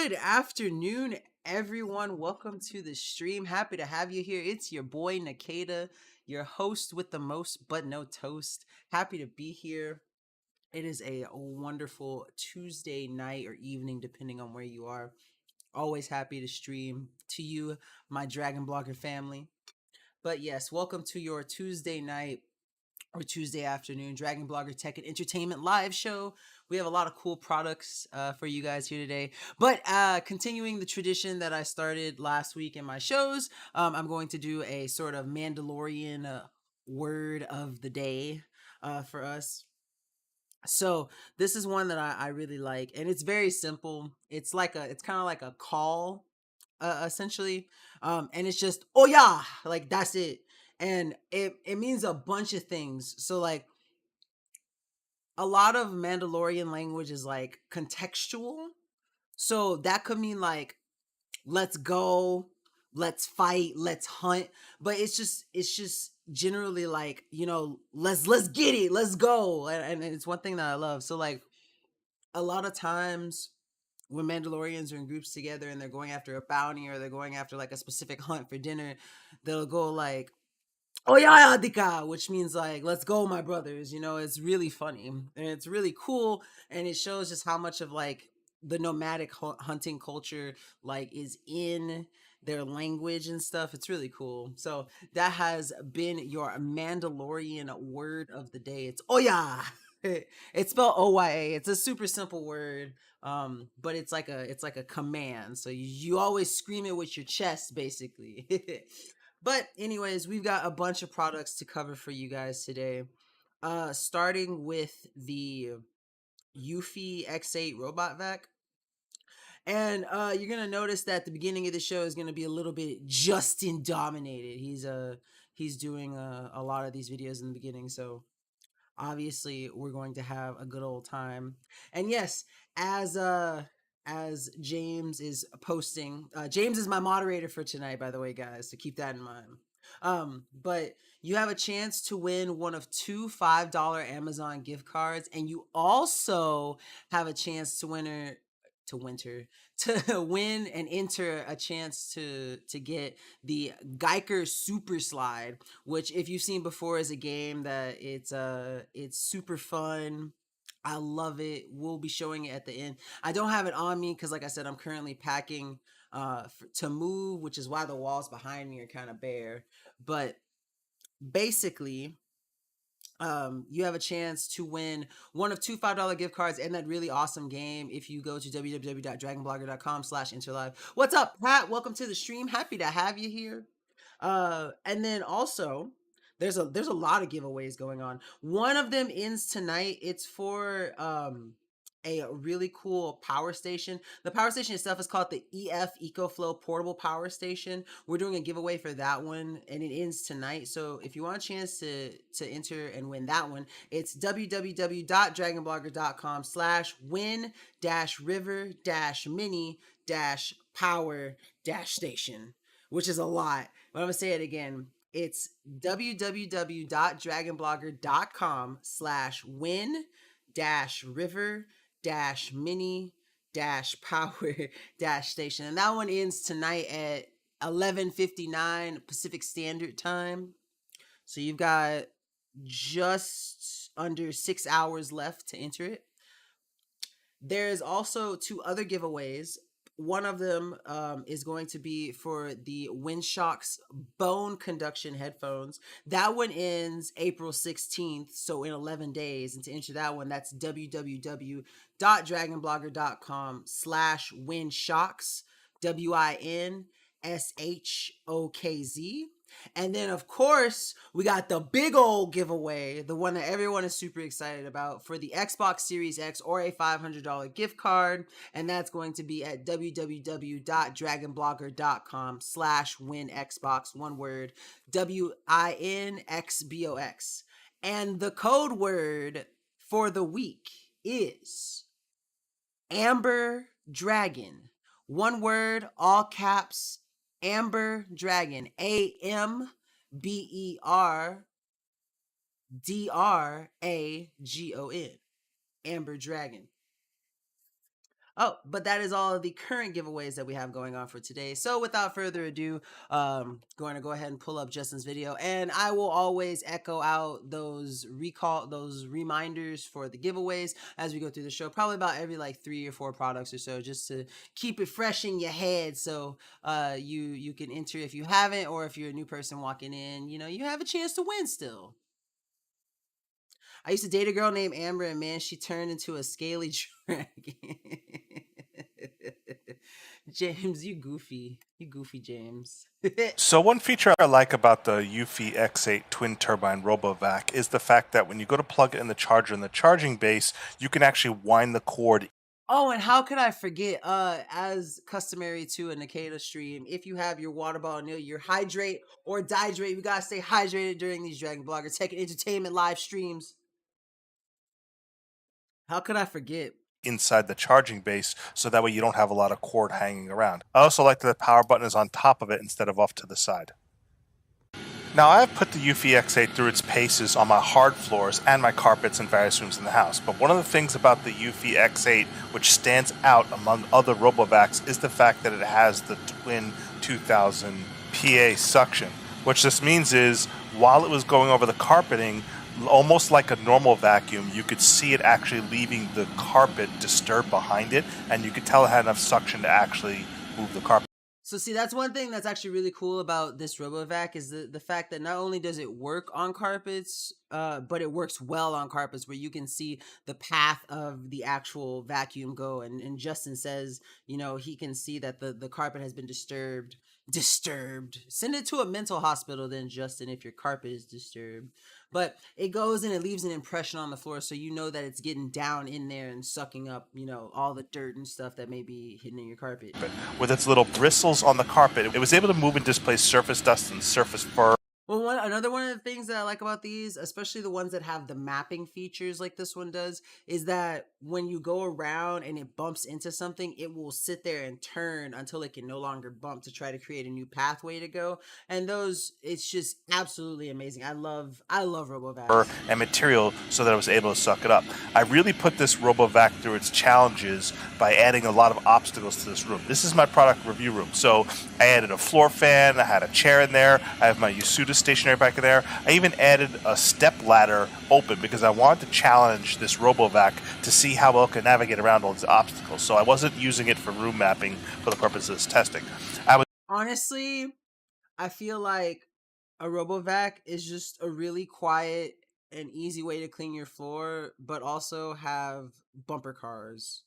Good afternoon, everyone. Welcome to the stream. Happy to have you here. It's your boy Nkda, your host with the most but no toast. Happy to be here. It is a wonderful Tuesday night or evening, depending on where you are. Always happy to stream to you, my Dragon Blogger family. But yes, welcome to your Tuesday night or Tuesday afternoon Dragon Blogger Tech and Entertainment live show. We have a lot of cool products for you guys here today. But continuing the tradition that I started last week in my shows, I'm going to do a sort of Mandalorian word of the day for us. So this is one that I really like, and it's very simple. It's kind of like a call, essentially, and it's just oh yeah, like that's it, and it means a bunch of things. So like a lot of Mandalorian language is like contextual, so that could mean like let's go, let's fight, let's hunt, but it's just generally like let's get it, let's go, and it's one thing that I love. So like a lot of times when Mandalorians are in groups together and they're going after a bounty or they're going after like a specific hunt for dinner, they'll go like, "Oh yeah, Dika," which means like, "Let's go, my brothers." It's really funny and it's really cool, and it shows just how much of like the nomadic hunting culture like is in their language and stuff. It's really cool. So that has been your Mandalorian word of the day. It's oh yeah. It's spelled OYA. It's a super simple word, but it's like a command. So you always scream it with your chest, basically. But anyways, we've got a bunch of products to cover for you guys today. Starting with the Yuffie X8 Robot Vac. And you're gonna notice that the beginning of the show is gonna be a little bit Justin dominated. He's doing a lot of these videos in the beginning, so obviously we're going to have a good old time. And yes, as as James is posting, James is my moderator for tonight, by the way, guys, so keep that in mind. But you have a chance to win one of two $5 Amazon gift cards, and you also have a chance to to win and enter a chance to get the Geiker Super Slide, which if you've seen before is a game that it's super fun. I love it. We'll be showing it at the end. I don't have it on me because like I said, I'm currently packing to move, which is why the walls behind me are kind of bare. But basically, you have a chance to win one of two $5 gift cards and that really awesome game if you go to www.dragonblogger.com/interlive. What's up, Pat? Welcome to the stream. Happy to have you here. And then also there's a lot of giveaways going on. One of them ends tonight. It's for a really cool power station. The power station itself is called the Ecoflow portable power station. We're doing a giveaway for that one and it ends tonight. So if you want a chance to enter and win that one, it's www.dragonblogger.com/win-river-mini-power-station, which is a lot. But I'm gonna say it again. It's www.dragonblogger.com/win-river-mini-power-station, and that one ends tonight at 11:59 Pacific Standard Time. So you've got just under 6 hours left to enter it. There's also two other giveaways. One of them is going to be for the Windshocks bone conduction headphones. That one ends April 16th, so in 11 days. And to enter that one, that's www.dragonblogger.com/windshocks, WINSHOKZ. And then, of course, we got the big old giveaway, the one that everyone is super excited about for the Xbox Series X or a $500 gift card. And that's going to be at www.dragonblogger.com/winxbox, one word, WINXBOX. And the code word for the week is Amber Dragon. One word, all caps, Amber Dragon. AMBERDRAGON. Amber Dragon. Oh, but that is all of the current giveaways that we have going on for today. So without further ado, going to go ahead and pull up Justin's video, and I will always echo out those reminders for the giveaways as we go through the show, probably about every like 3 or 4 products or so, just to keep it fresh in your head. So you can enter if you haven't, or if you're a new person walking in, you have a chance to win still. I used to date a girl named Amber, and man, she turned into a scaly dragon. James, you goofy. You goofy, James. So one feature I like about the Yuffie X8 twin turbine Robot Vac is the fact that when you go to plug it in the charger in the charging base, you can actually wind the cord. Oh, and how could I forget, as customary to a Nkda stream, if you have your water bottle near you, hydrate or dihydrate. You gotta stay hydrated during these Dragon Blogger Tech and Entertainment live streams. How could I forget? Inside the charging base, so that way you don't have a lot of cord hanging around. I also like that the power button is on top of it instead of off to the side. Now I have put the Yuffie X8 through its paces on my hard floors and my carpets in various rooms in the house, but one of the things about the Yuffie X8 which stands out among other RoboVacs is the fact that it has the twin 2000 PA suction. What this means is, while it was going over the carpeting, almost like a normal vacuum, you could see it actually leaving the carpet disturbed behind it, and you could tell it had enough suction to actually move the carpet. So see, that's one thing that's actually really cool about this RoboVac is the fact that not only does it work on carpets, but it works well on carpets where you can see the path of the actual vacuum go. And Justin says, he can see that the carpet has been disturbed. Send it to a mental hospital then, Justin, if your carpet is disturbed. But it goes and it leaves an impression on the floor, so you know that it's getting down in there and sucking up, all the dirt and stuff that may be hidden in your carpet. With its little bristles on the carpet, it was able to move and displace surface dust and surface fur. Well, another one of the things that I like about these, especially the ones that have the mapping features like this one does, is that when you go around and it bumps into something, it will sit there and turn until it can no longer bump to try to create a new pathway to go. And it's just absolutely amazing. I love RoboVac. And material so that it was able to suck it up. I really put this RoboVac through its challenges by adding a lot of obstacles to this room. This is my product review room. So I added a floor fan, I had a chair in there, I have my Yosuta stationary back in there. I even added a step ladder open because I wanted to challenge this RoboVac to see how well it can navigate around all these obstacles. So I wasn't using it for room mapping for the purpose of this testing. Honestly, I feel like a RoboVac is just a really quiet and easy way to clean your floor, but also have bumper cars.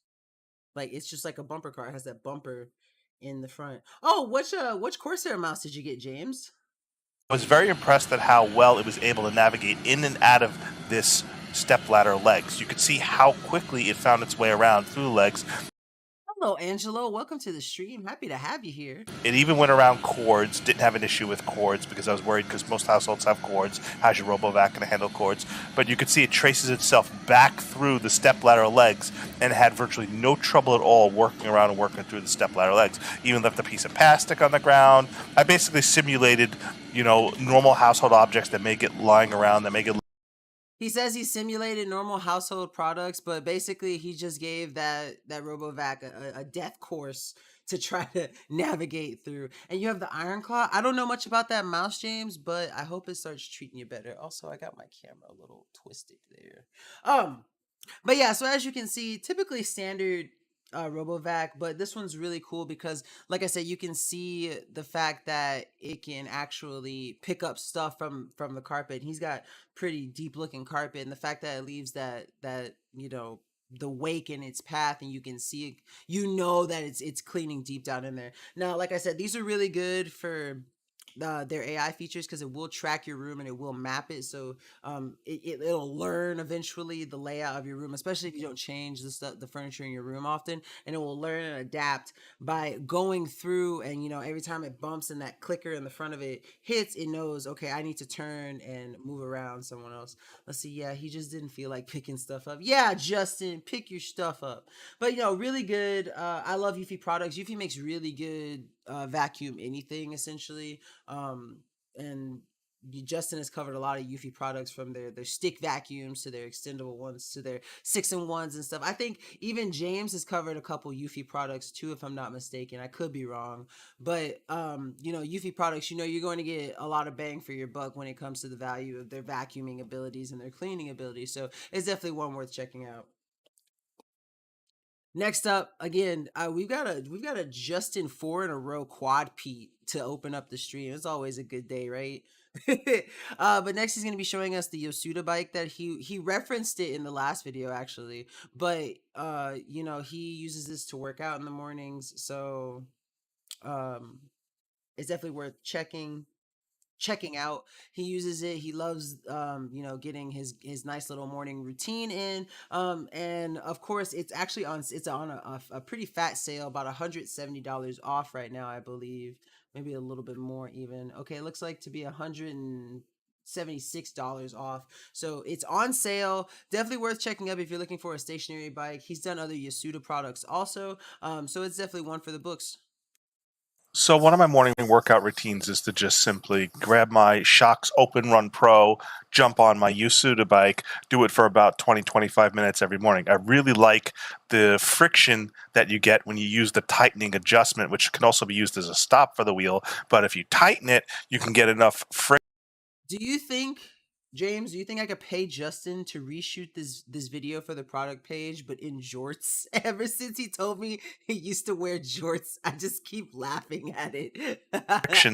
Like, it's just like a bumper car. It has that bumper in the front. Oh, which Corsair mouse did you get, James? I was very impressed at how well it was able to navigate in and out of this stepladder legs. You could see how quickly it found its way around through the legs. Hello, Angelo. Welcome to the stream. Happy to have you here. It even went around cords. Didn't have an issue with cords because I was worried because most households have cords. How's your RoboVac going to handle cords? But you could see it traces itself back through the stepladder legs and had virtually no trouble at all working around and working through the stepladder legs. Even left a piece of plastic on the ground. I basically simulated, normal household objects that may get lying around, that may get... He says he simulated normal household products, but basically he just gave that RoboVac a death course to try to navigate through. And you have the Iron Claw. I don't know much about that mouse, James, but I hope it starts treating you better. Also, I got my camera a little twisted there. But yeah, so as you can see, typically standard RoboVac, but this one's really cool because, like I said, you can see the fact that it can actually pick up stuff from the carpet. He's got pretty deep looking carpet, and the fact that it leaves that the wake in its path, and you can see that it's cleaning deep down in there. Now, like I said, these are really good for their AI features because it will track your room and it will map it, so it'll learn eventually the layout of your room, especially if you don't change the furniture in your room often, and it will learn and adapt by going through, and every time it bumps and that clicker in the front of it hits, it knows, okay, I need to turn and move around someone else. Let's see. Yeah, he just didn't feel like picking stuff up. Yeah, Justin, pick your stuff up. But really good. I love Yuffie products. Yuffie makes really good vacuum anything essentially, and Justin has covered a lot of Yuffie products, from their stick vacuums to their extendable ones to their 6-in-1s and stuff. I think even James has covered a couple Yuffie products too, if I'm not mistaken. I could be wrong, but Yuffie products, you're going to get a lot of bang for your buck when it comes to the value of their vacuuming abilities and their cleaning abilities. So it's definitely one worth checking out. Next up, again, we've got a Justin 4 in a row quad Pete to open up the stream. It's always a good day, right? But next he's gonna be showing us the Yosuta bike that he referenced it in the last video actually, but he uses this to work out in the mornings, so um, it's definitely worth checking out. He uses it. He loves getting his nice little morning routine in. And of course it's on a pretty fat sale, about $170 off right now, I believe. Maybe a little bit more even. Okay, it looks like to be $176 off. So it's on sale. Definitely worth checking up if you're looking for a stationary bike. He's done other Yasuda products also. So it's definitely one for the books. So one of my morning workout routines is to just simply grab my Shocks Open Run Pro, jump on my Yosuta bike, do it for about 20, 25 minutes every morning. I really like the friction that you get when you use the tightening adjustment, which can also be used as a stop for the wheel. But if you tighten it, you can get enough friction. Do you think, James, do you think I could pay Justin to reshoot this video for the product page, but in jorts? Ever since he told me he used to wear jorts, I just keep laughing at it.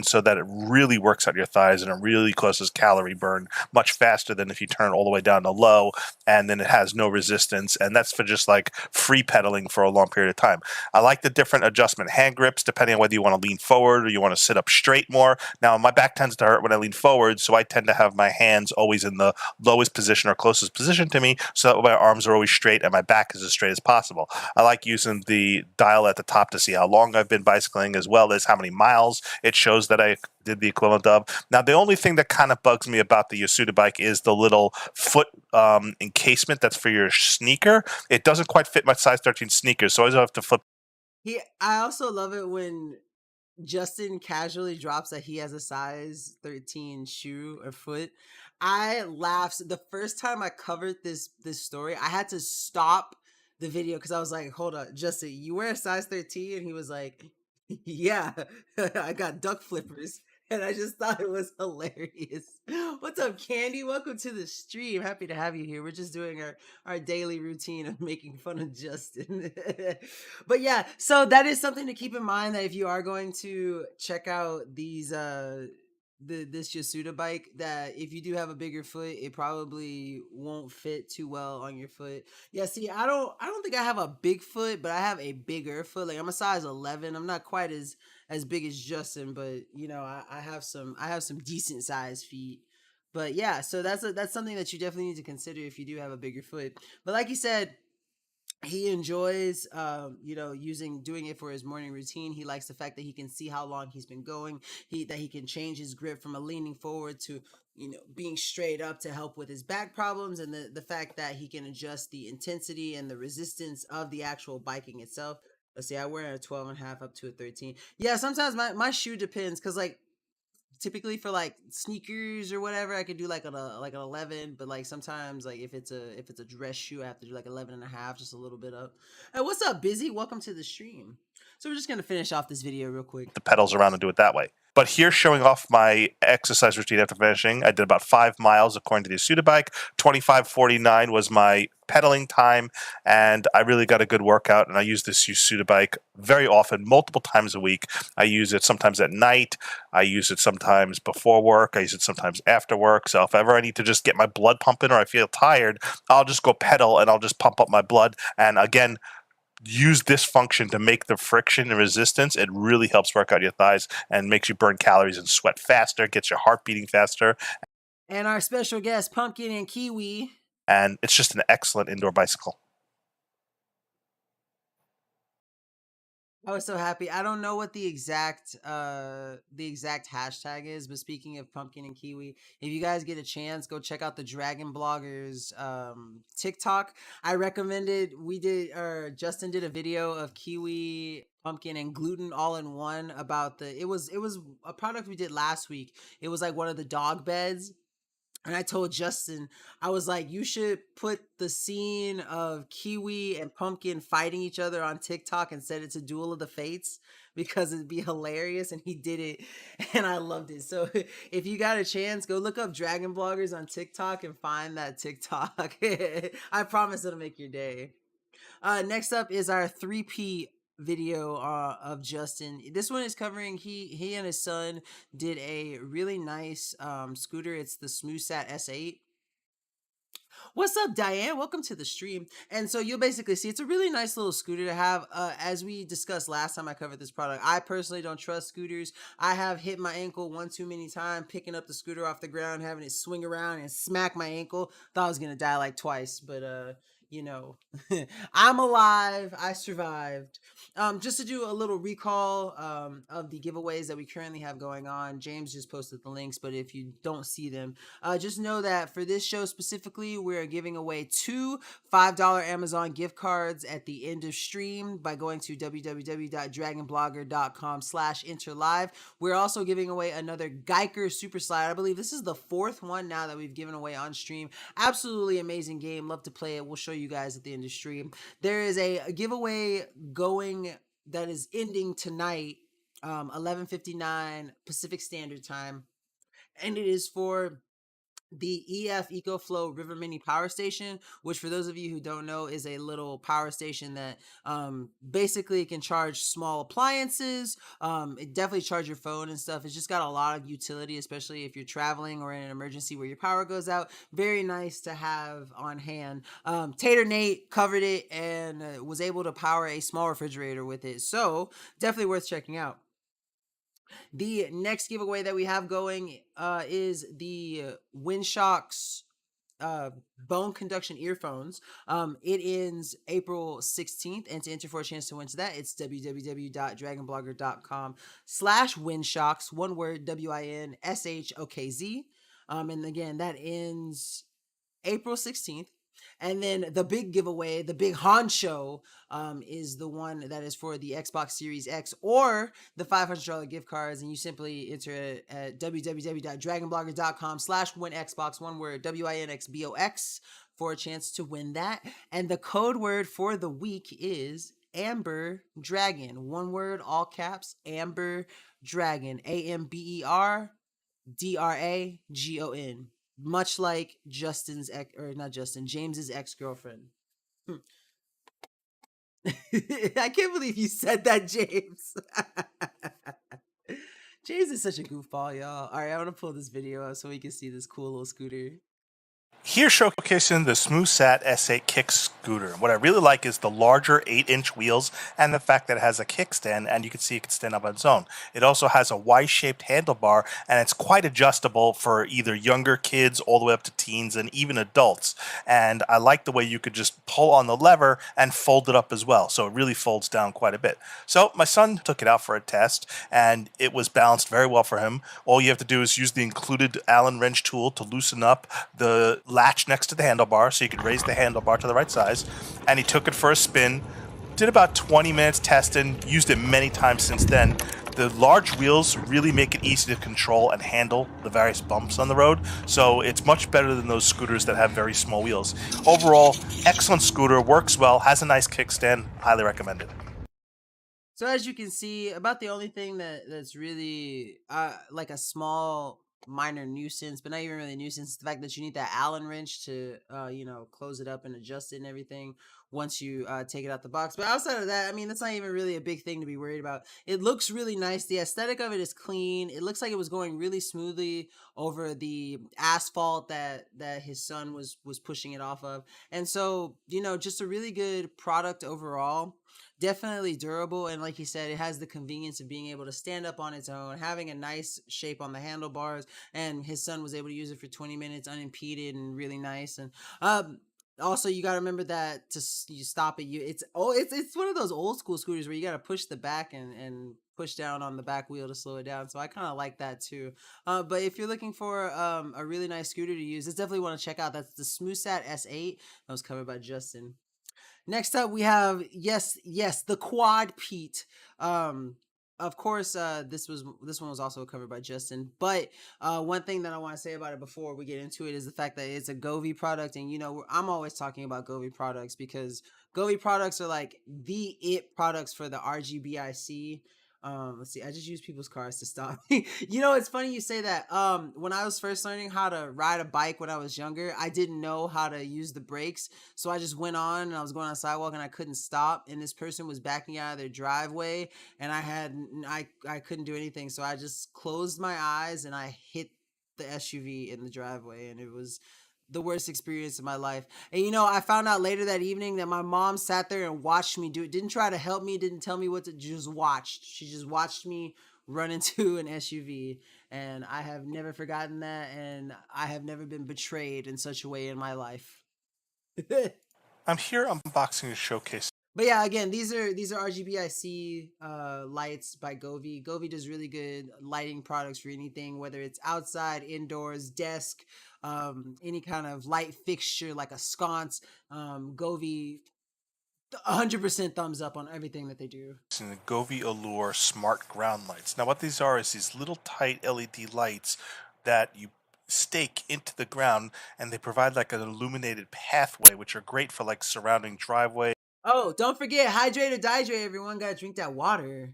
So that it really works out your thighs and it really causes calorie burn much faster than if you turn it all the way down to low, and then it has no resistance, and that's for just like free pedaling for a long period of time. I like the different adjustment hand grips depending on whether you want to lean forward or you want to sit up straight more. Now my back tends to hurt when I lean forward, so I tend to have my hands always in the lowest position or closest position to me, so that my arms are always straight and my back is as straight as possible. I like using the dial at the top to see how long I've been bicycling, as well as how many miles it shows that I did the equivalent of. Now, the only thing that kind of bugs me about the Yosuta bike is the little foot encasement that's for your sneaker. It doesn't quite fit my size 13 sneakers, so I always have to flip. I also love it when Justin casually drops that he has a size 13 shoe or foot. I laughed. The first time I covered this story, I had to stop the video because I was like, hold on, Justin, you wear a size 13? And he was like, yeah, I got duck flippers. And I just thought it was hilarious. What's up, Candy? Welcome to the stream. Happy to have you here. We're just doing our daily routine of making fun of Justin. But yeah, so that is something to keep in mind, that if you are going to check out these this Yasuda bike, that if you do have a bigger foot, it probably won't fit too well on your foot. Yeah, see, I don't think I have a big foot, but I have a bigger foot. Like I'm a size 11. I'm not quite as big as Justin, but I have some decent sized feet. But yeah, so that's something that you definitely need to consider if you do have a bigger foot. But like you said, he enjoys doing it for his morning routine. He likes the fact that he can see how long he's been going, that he can change his grip from a leaning forward to being straight up to help with his back problems, and the fact that he can adjust the intensity and the resistance of the actual biking itself. Let's see, I wear a 12 and a half up to a 13. Yeah, sometimes my shoe depends, because like typically for like sneakers or whatever, I could do like an 11, but like sometimes, like if it's a dress shoe, I have to do like 11 and a half, just a little bit up. Hey, what's up, Busy? Welcome to the stream. So we're just gonna finish off this video real quick. The pedals around and do it that way. But here, showing off my exercise routine after finishing, I did about 5 miles according to the Yosuta bike. 25:49 was my pedaling time, and I really got a good workout. And I use this Yosuta bike very often, multiple times a week. I use it sometimes at night. I use it sometimes before work. I use it sometimes after work. So if ever I need to just get my blood pumping or I feel tired, I'll just go pedal and I'll just pump up my blood. And again, use this function to make the friction and resistance. It really helps work out your thighs and makes you burn calories and sweat faster, gets your heart beating faster. And our special guest, Pumpkin and Kiwi. And it's just an excellent indoor bicycle. I was so happy. I don't know what the exact hashtag is, but speaking of pumpkin and kiwi, if you guys get a chance, go check out the Dragon Bloggers TikTok. I recommended we did or Justin did a video of kiwi, pumpkin, and gluten all in one about it was a product we did last week. It was like one of the dog beds, and I told Justin, I was like, you should put the scene of Kiwi and Pumpkin fighting each other on TikTok and said it's a duel of the fates because it'd be hilarious. And he did it, and I loved it. So if you got a chance, go look up Dragon Bloggers on TikTok and find that TikTok. I promise it'll make your day. Next up is our 3P video of Justin. This one is covering he and his son did a really nice scooter. It's the SmoothSat S8. What's up, Diane? Welcome to the stream. And so you'll basically see it's a really nice little scooter to have. As we discussed last time I covered this product, I personally don't trust scooters. I have hit my ankle one too many times picking up the scooter off the ground, having it swing around and smack my ankle. Thought I was gonna die like twice, but you know, I'm alive. I survived. Just to do a little recall of the giveaways that we currently have going on. James just posted the links, but if you don't see them, just know that for this show specifically, we're giving away two $5 Amazon gift cards at the end of stream by going to www.dragonblogger.com/interlive. We're also giving away another Geiker Super Slide. I believe this is the fourth one now that we've given away on stream. Absolutely amazing game. Love to play it. We'll show you guys at the end of stream. There is a giveaway going that is ending tonight, 11:59 Pacific Standard Time, and it is for the Ecoflow River Mini Power Station, which for those of you who don't know is a little power station that basically can charge small appliances. It definitely charge your phone and stuff. It's just got a lot of utility, especially if you're traveling or in an emergency where your power goes out. Very nice to have on hand. Tater Nate covered it and was able to power a small refrigerator with it. So definitely worth checking out. The next giveaway that we have going is the Windshocks bone conduction earphones. It ends April 16th, and to enter for a chance to win to that, it's www.dragonblogger.com/windshocks, one word, WINSHOKZ. And again, that ends April 16th. And then the big giveaway, the big honcho, is the one that is for the Xbox Series X or the $500 gift cards. And you simply enter it at www.dragonblogger.com/winxbox, one word, WINXBOX, for a chance to win that. And the code word for the week is Amber Dragon, one word, all caps, Amber Dragon, AMBERDRAGON, much like Justin's James's ex-girlfriend. I can't believe you said that, James. James is such a goofball, y'all. All right, I want to pull this video up so we can see this cool little scooter. Here showcasing the SmoothSat S8 kick scooter. What I really like is the larger 8-inch wheels and the fact that it has a kickstand, and you can see it can stand up on its own. It also has a Y-shaped handlebar, and it's quite adjustable for either younger kids all the way up to teens and even adults. And I like the way you could just pull on the lever and fold it up as well, so it really folds down quite a bit. So my son took it out for a test, and it was balanced very well for him. All you have to do is use the included Allen wrench tool to loosen up the latch next to the handlebar so you could raise the handlebar to the right size. And he took it for a spin, did about 20 minutes testing, used it many times since then. The large wheels really make it easy to control and handle the various bumps on the road, so it's much better than those scooters that have very small wheels. Overall, excellent scooter, works well, has a nice kickstand, highly recommended. So as you can see, about the only thing that's really like a small minor nuisance, but not even really a nuisance, is the fact that you need that Allen wrench to close it up and adjust it and everything once you take it out the box. But outside of that, I mean, that's not even really a big thing to be worried about. It looks really nice. The aesthetic of it is clean. It looks like it was going really smoothly over the asphalt that his son was pushing it off of. And so, just a really good product overall. Definitely durable, and like he said, it has the convenience of being able to stand up on its own, having a nice shape on the handlebars, and his son was able to use it for 20 minutes unimpeded and really nice. And Also, you gotta remember that you stop it. It's one of those old school scooters where you gotta push the back and push down on the back wheel to slow it down. So I kind of like that too. But if you're looking for a really nice scooter to use, it's definitely one to check out. That's the SmoothSat S8. That was covered by Justin. Next up, we have yes, the Quad Pete. Of course, this one was also covered by Justin. But one thing that I want to say about it before we get into it is the fact that it's a Govi product, and I'm always talking about Govi products because Govi products are like the it products for the RGBIC. Let's see. I just use people's cars to stop me. It's funny you say that. When I was first learning how to ride a bike when I was younger, I didn't know how to use the brakes. So I just went on and I was going on a sidewalk and I couldn't stop. And this person was backing out of their driveway and I couldn't do anything. So I just closed my eyes and I hit the SUV in the driveway, and it was the worst experience of my life. And I found out later that evening that my mom sat there and watched me do it. Didn't try to help me, didn't tell me what to, just watched. She just watched me run into an SUV, and I have never forgotten that, and I have never been betrayed in such a way in my life. I'm here unboxing a showcase. But yeah, again, these are RGBIC lights by Govi. Govi does really good lighting products for anything, whether it's outside, indoors, desk, any kind of light fixture like a sconce. Govi, 100% thumbs up on everything that they do. In the Govi Allure smart ground lights. Now what these are is these little tight LED lights that you stake into the ground, and they provide like an illuminated pathway, which are great for like surrounding driveway Oh, don't forget, hydrate or dehydrate, everyone. Gotta drink that water.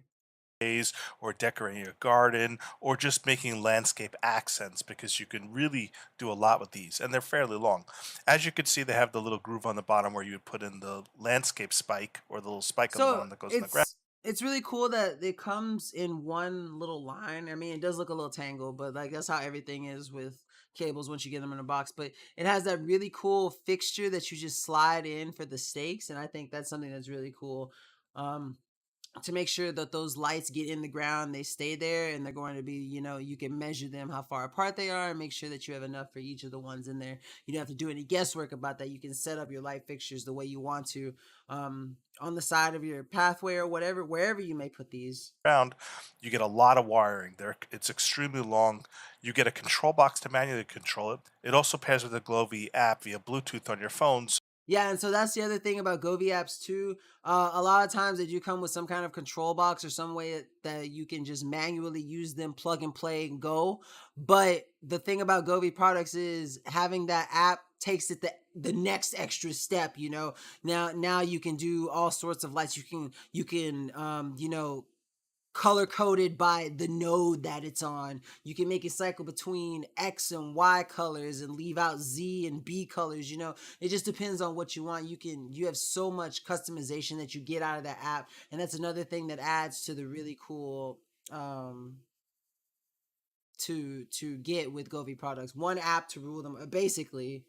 or decorating your garden or just making landscape accents, because you can really do a lot with these, and they're fairly long. As you can see, they have the little groove on the bottom where you would put in the landscape spike, or the little spike on the So bottom that goes in the ground. it's really cool that it comes in one little line. I mean, it does look a little tangled, but like that's how everything is with cables once you get them in a box. But it has that really cool fixture that you just slide in for the stakes, and I think that's something that's really cool. Um, to make sure that those lights get in the ground, they stay there, and they're going to be, you can measure them how far apart they are and make sure that you have enough for each of the ones in there. You don't have to do any guesswork about that. You can set up your light fixtures the way you want to, on the side of your pathway or whatever, wherever you may put these. You get a lot of wiring there. It's extremely long. You get a control box to manually control it. It also pairs with the Govi app via Bluetooth on your phone. Yeah, and so that's the other thing about Govi apps too. A lot of times they do come with some kind of control box or some way that you can just manually use them, plug and play, and go. But the thing about Govi products is having that app takes it the next extra step. Now you can do all sorts of lights. You can color coded by the node that it's on. You can make it cycle between X and Y colors and leave out Z and B colors. It just depends on what you want. You have so much customization that you get out of that app, and that's another thing that adds to the really cool to get with Govi products. One app to rule them, basically.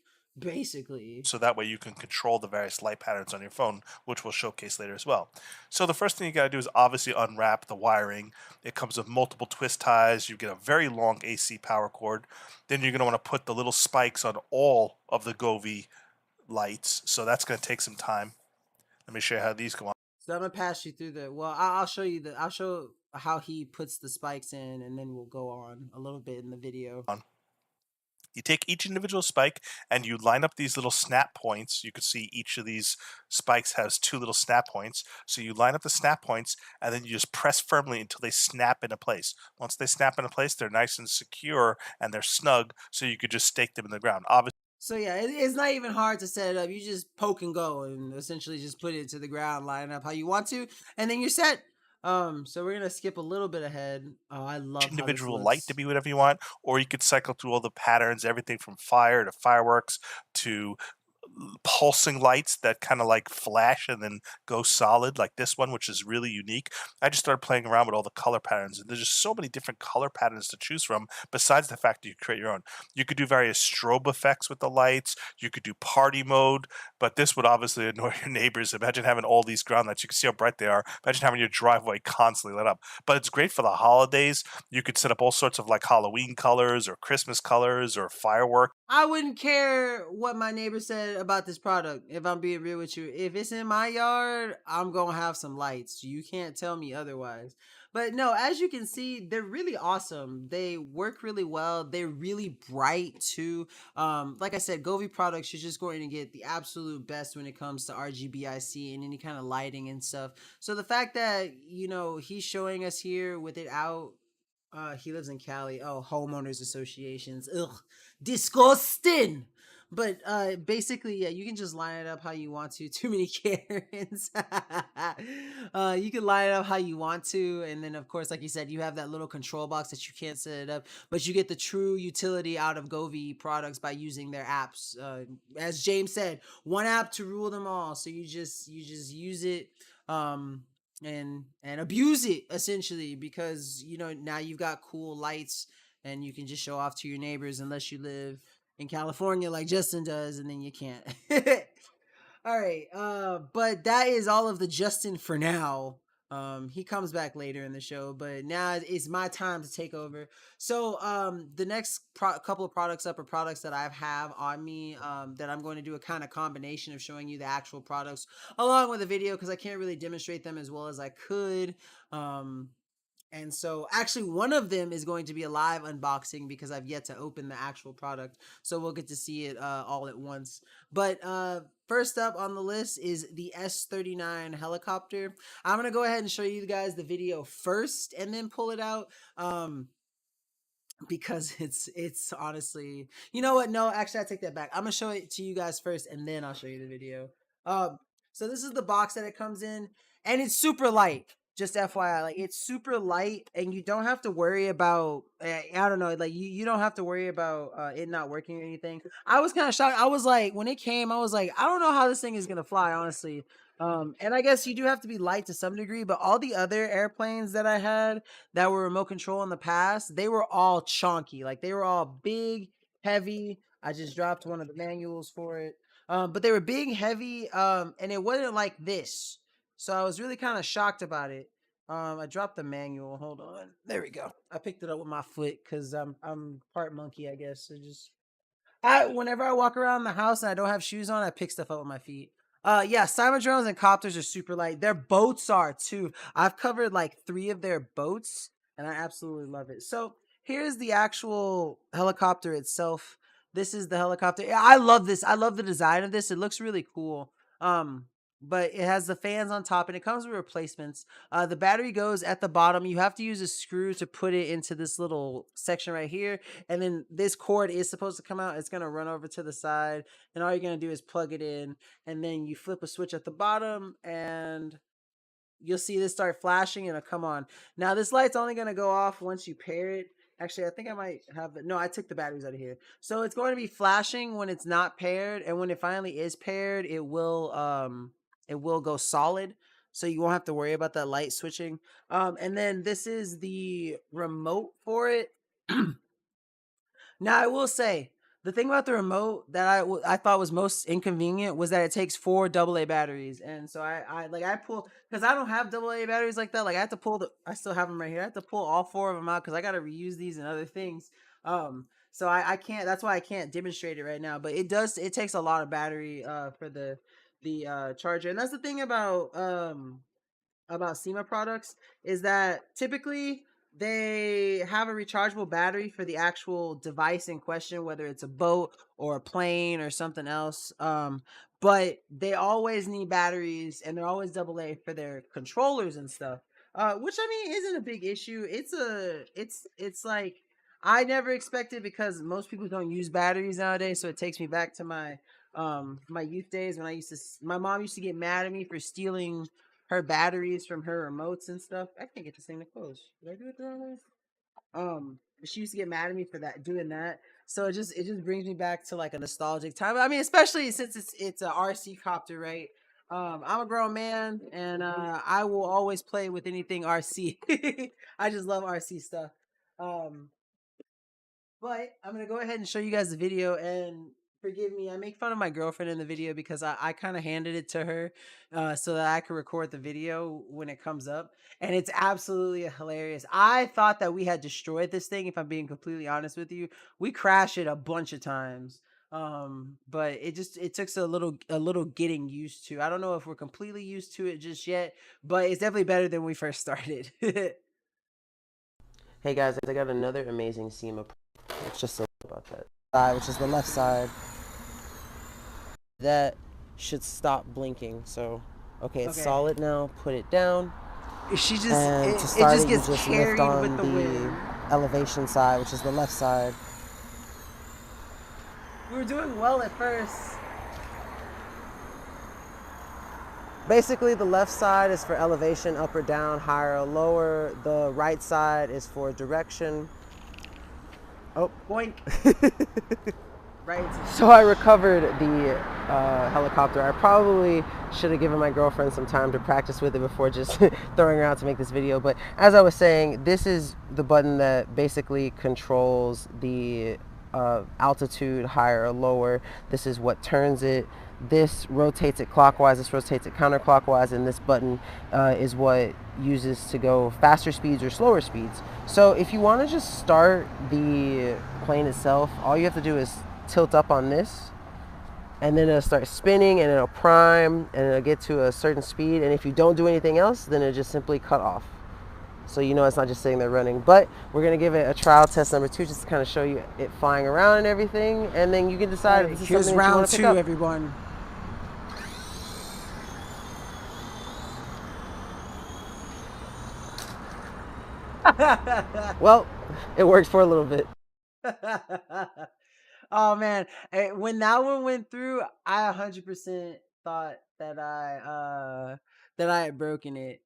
So that way you can control the various light patterns on your phone, which we'll showcase later as well. So the first thing you got to do is obviously unwrap the wiring. It comes with multiple twist ties. You get a very long AC power cord. Then you're going to want to put the little spikes on all of the Govi lights. So that's going to take some time. Let me show you how these go on. So I'm gonna pass you through I'll show you I'll show how he puts the spikes in, and then we'll go on a little bit in the video. You take each individual spike and you line up these little snap points. You can see each of these spikes has two little snap points. So you line up the snap points and then you just press firmly until they snap into place. Once they snap into place, they're nice and secure and they're snug, so you could just stake them in the ground. Obviously, So yeah, it's not even hard to set it up. You just poke and go and essentially just put it to the ground, line up how you want to, and then you're set. So we're gonna skip a little bit ahead. Oh, I love how this individual looks. light to be whatever you want, or you could cycle through all the patterns, everything from fire to fireworks to pulsing lights that kind of like flash and then go solid, like this one, which is really unique. I just started playing around with all the color patterns, and there's just so many different color patterns to choose from, besides the fact that you create your own. You could do various strobe effects with the lights. You could do party mode, but this would obviously annoy your neighbors. Imagine having all these ground lights. You can see how bright they are. Imagine having your driveway constantly lit up. But it's great for the holidays. You could set up all sorts of like Halloween colors or Christmas colors or fireworks. I wouldn't care what my neighbor said about this product. If I'm being real with you, if it's in my yard, I'm gonna have some lights. You can't tell me otherwise. But no, as you can see, they're really awesome. They work really well. They're really bright too. Like I said, Govi products, you're just going to get the absolute best when it comes to RGBIC and any kind of lighting and stuff. So the fact that he's showing us here with it out. He lives in Cali. Oh, homeowners associations. Ugh, disgusting. But basically, yeah, you can just line it up how you want to. Too many Karens. You can line it up how you want to, and then of course, like you said, you have that little control box that you can't set it up, but you get the true utility out of Govi products by using their apps. As James said, one app to rule them all. So you just use it. And abuse it essentially, because now you've got cool lights and you can just show off to your neighbors, unless you live in California like Justin does, and then you can't. All right, but that is all of the Justin for now. He comes back later in the show, but now it's my time to take over. So the next couple of products up are products that I have on me, that I'm going to do a kind of combination of showing you the actual products along with a video, because I can't really demonstrate them as well as I could. And so actually one of them is going to be a live unboxing, because I've yet to open the actual product. So we'll get to see it all at once. But first up on the list is the S39 Helicopter. I'm going to go ahead and show you guys the video first and then pull it out. Because it's honestly, you know what? No, actually I take that back. I'm going to show it to you guys first and then I'll show you the video. So this is the box that it comes in, and it's super light. Just FYI, like, it's super light, and you don't have to worry about, I don't know, like you don't have to worry about it not working or anything. I was kind of shocked. I was like, when it came, I was like, I don't know how this thing is gonna fly, honestly. And I guess you do have to be light to some degree, but all the other airplanes that I had that were remote control in the past, they were all chonky. Like, they were all big, heavy. I just dropped one of the manuals for it. But they were big, heavy, and it wasn't like this. So I was really kind of shocked about it. I dropped the manual. Hold on. There we go. I picked it up with my foot because I'm part monkey, I guess. So just whenever I walk around the house and I don't have shoes on, I pick stuff up with my feet. Yeah, Cyber drones and copters are super light. Their boats are too. I've covered like 3 of their boats, and I absolutely love it. So here's the actual helicopter itself. This is the helicopter. Yeah, I love this. I love the design of this. It looks really cool. But it has the fans on top, and it comes with replacements. The battery goes at the bottom. You have to use a screw to put it into this little section right here, and then this cord is supposed to come out. It's going to run over to the side, and all you're going to do is plug it in, and then you flip a switch at the bottom, and you'll see this start flashing, and it'll come on. Now, this light's only going to go off once you pair it. Actually, I think I might have no, I took the batteries out of here. So it's going to be flashing when it's not paired, and when it finally is paired, it will go solid. So you won't have to worry about that light switching. And then this is the remote for it. Now, I will say, the thing about the remote that I thought was most inconvenient was that it takes 4 AA batteries, and so I pull, because I don't have AA batteries like that. Like, I still have them right here. I have to pull all 4 of them out because I got to reuse these and other things. So I can't. That's why I can't demonstrate it right now. But it takes a lot of battery for the charger, and that's the thing about SEMA products, is that typically they have a rechargeable battery for the actual device in question, whether it's a boat or a plane or something else. But they always need batteries, and they're always AA for their controllers and stuff. Which, I mean, isn't a big issue. It's like, I never expected, because most people don't use batteries nowadays. So it takes me back to my youth days when my mom used to get mad at me for stealing her batteries from her remotes and stuff. I can't get this thing to close. Did I do it the wrong way? She used to get mad at me for doing that. So it just brings me back to like a nostalgic time. I mean, especially since it's a RC copter, right? I'm a grown man, and I will always play with anything RC. I just love RC stuff. But I'm gonna go ahead and show you guys the video, and Forgive me. I make fun of my girlfriend in the video because I kind of handed it to her so that I could record the video when it comes up. And it's absolutely hilarious. I thought that we had destroyed this thing, if I'm being completely honest with you. We crashed it a bunch of times. But it took a little getting used to. I don't know if we're completely used to it just yet, but it's definitely better than when we first started. Hey guys, I got another amazing SEMA. Let's just say about that. Side, which is the left side. That should stop blinking. So, okay, it's Okay. solid now. Put it down. She just And to it start just it, you gets just carried lift on with the wind. elevation side, which is the left side. We were doing well at first. Basically, the left side is for elevation, up or down, higher or lower. The right side is for direction. Oh, Boink. Right. So I recovered the helicopter. I probably should have given my girlfriend some time to practice with it before just throwing her out to make this video. But as I was saying, this is the button that basically controls the altitude, higher or lower. This is what turns it. This rotates it clockwise, this rotates it counterclockwise, and this button is what uses to go faster speeds or slower speeds. So if you want to just start the plane itself, all you have to do is tilt up on this, and then it'll start spinning, and it'll prime, and it'll get to a certain speed, and if you don't do anything else, then it'll just simply cut off. So you know it's not just sitting there running. But we're going to give it a trial test number 2 just to kind of show you it flying around and everything, and then you can decide if this is Here's something that you round want to pick 2, up. everyone. Well, it worked for a little bit. Oh man, when that one went through, I 100% thought that I had broken it.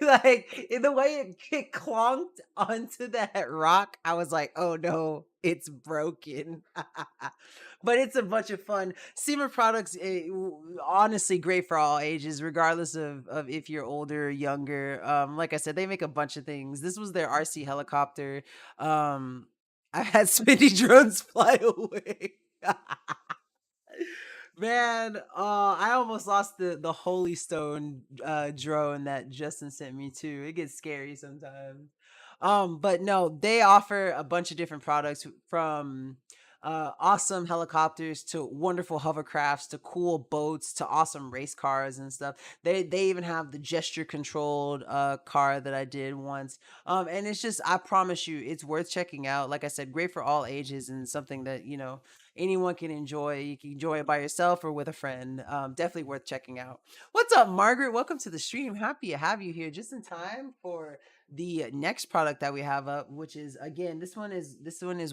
Like in the way it clonked onto that rock, I was like, "Oh no, it's broken." But it's a bunch of fun. SEMA products, honestly, great for all ages, regardless of if you're older or younger. Like I said, they make a bunch of things. This was their RC helicopter. I had spinny drones fly away. Man, I almost lost the Holy Stone drone that Justin sent me too. It gets scary sometimes. But no, they offer a bunch of different products from awesome helicopters to wonderful hovercrafts to cool boats to awesome race cars and stuff. They even have the gesture controlled car that I did once. And it's just, I promise you, it's worth checking out. Like I said, great for all ages and something that, anyone can enjoy. You can enjoy it by yourself or with a friend. Definitely worth checking out. What's up, Margaret? Welcome to the stream. Happy to have you here just in time for the next product that we have up, which is, again, this one is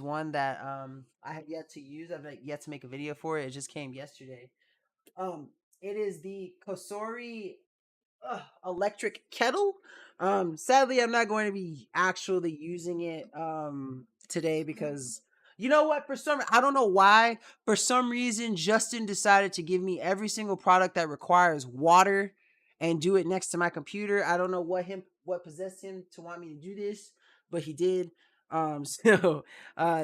one that I have yet to use. I've yet to make a video for it. It just came yesterday. It is the Kosori electric kettle. Sadly, I'm not going to be actually using it today because, you know what, I don't know why, for some reason Justin decided to give me every single product that requires water and do it next to my computer. I don't know what possessed him to want me to do this, but he did. So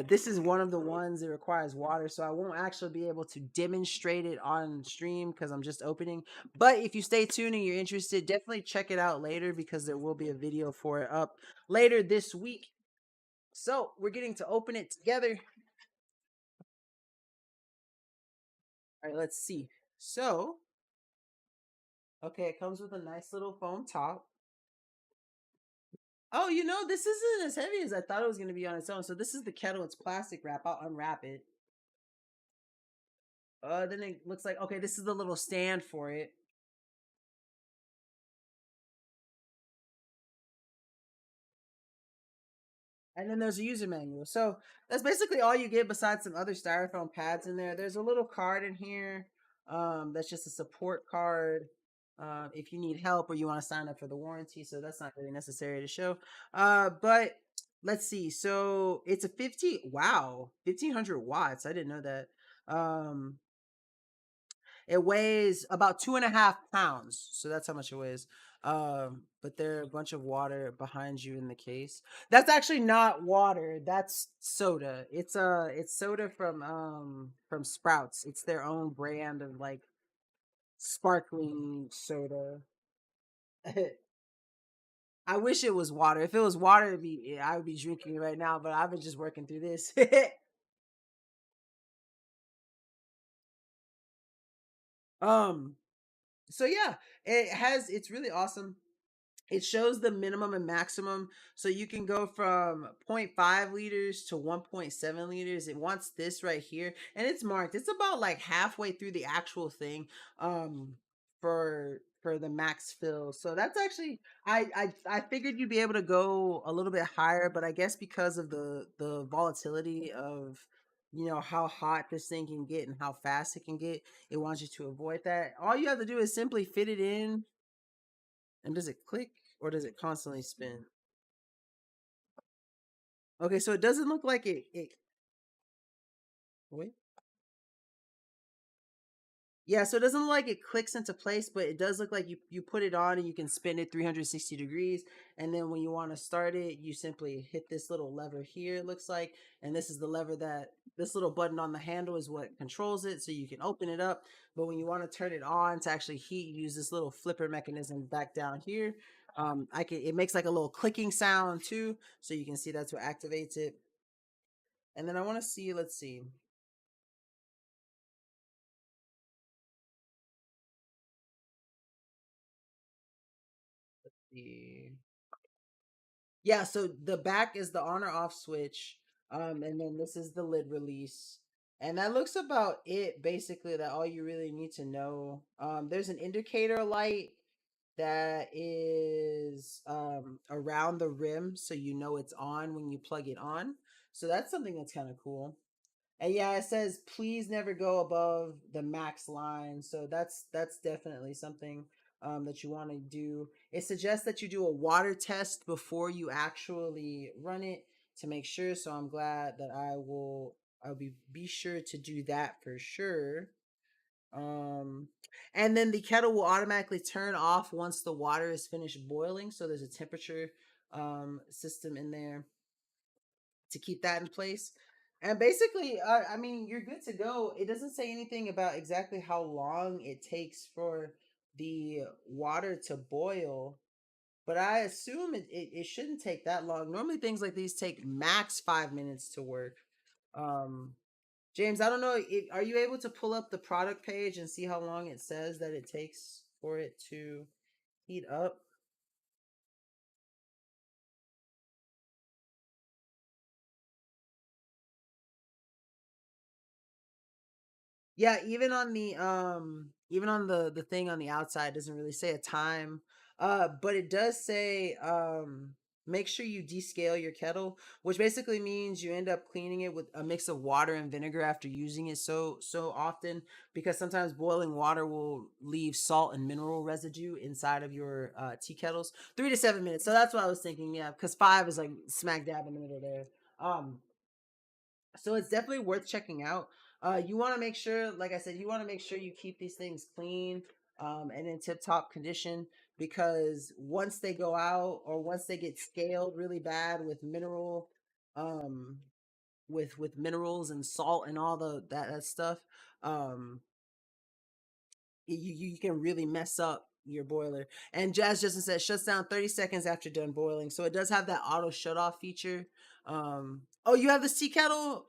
this is one of the ones that requires water, so I won't actually be able to demonstrate it on stream because I'm just opening. But if you stay tuned and you're interested, definitely check it out later because there will be a video for it up later this week. So we're getting to open it together. All right, let's see. So, okay, it comes with a nice little foam top. Oh, this isn't as heavy as I thought it was going to be on its own. So this is the kettle. It's plastic wrap. I'll unwrap it. Then it looks like, okay, this is the little stand for it. And then there's a user manual. So that's basically all you get besides some other styrofoam pads in there. There's a little card in here. That's just a support card. If you need help or you want to sign up for the warranty. So that's not really necessary to show. But let's see. So it's a 1500 watts. I didn't know that. It weighs about 2.5 pounds. So that's how much it weighs. but there are a bunch of water behind you in the case. That's actually not water. That's soda. It's soda from Sprouts. It's their own brand of like sparkling soda. I wish it was water. If it was water, I would be drinking it right now. But I've been just working through this. um. So yeah, it's really awesome. It shows the minimum and maximum, so you can go from zero point 0.5 liters to 1.7 liters. It wants this right here, and it's marked. It's about like halfway through the actual thing, um, for the max fill. So that's actually I figured you'd be able to go a little bit higher, but I guess because of the volatility of how hot this thing can get and how fast it can get, it wants you to avoid that. All you have to do is simply fit it in. And does it click or does it constantly spin? Okay, so it doesn't look like it wait. Yeah, so it doesn't look like it clicks into place, but it does look like you put it on and you can spin it 360 degrees. And then when you want to start it, you simply hit this little lever here, it looks like. And this is the lever that this little button on the handle is what controls it. So you can open it up. But when you want to turn it on to actually heat, you use this little flipper mechanism back down here. It makes like a little clicking sound too. So you can see that's what activates it. And then I want to see, let's see. The Yeah, so the back is the on or off switch. And then this is the lid release. And that looks about it, basically, that all you really need to know. There's an indicator light that is around the rim, so you know it's on when you plug it on. So that's something that's kind of cool. And yeah, it says please never go above the max line. So that's definitely something that you want to do. It suggests that you do a water test before you actually run it to make sure. So I'm glad that I'll be sure to do that for sure. Um, and then the kettle will automatically turn off once the water is finished boiling. So there's a temperature system in there to keep that in place. And basically, I mean, you're good to go. It doesn't say anything about exactly how long it takes for the water to boil, but I assume it shouldn't take that long. Normally, things like these take max 5 minutes to work. Um, James, I don't know. Are you able to pull up the product page and see how long it says that it takes for it to heat up? Yeah, even on the thing on the outside doesn't really say a time. But it does say make sure you descale your kettle, which basically means you end up cleaning it with a mix of water and vinegar after using it so often, because sometimes boiling water will leave salt and mineral residue inside of your tea kettles. 3 to 7 minutes. So that's what I was thinking, yeah, because 5 is like smack dab in the middle there. Um so it's definitely worth checking out. You want to make sure, like I said, you want to make sure you keep these things clean and in tip top condition, because once they go out or once they get scaled really bad with um, with minerals and salt and all that stuff, um, you can really mess up your boiler. And Jazz Justin said shuts down 30 seconds after done boiling, so it does have that auto shut off feature. Oh, you have this tea kettle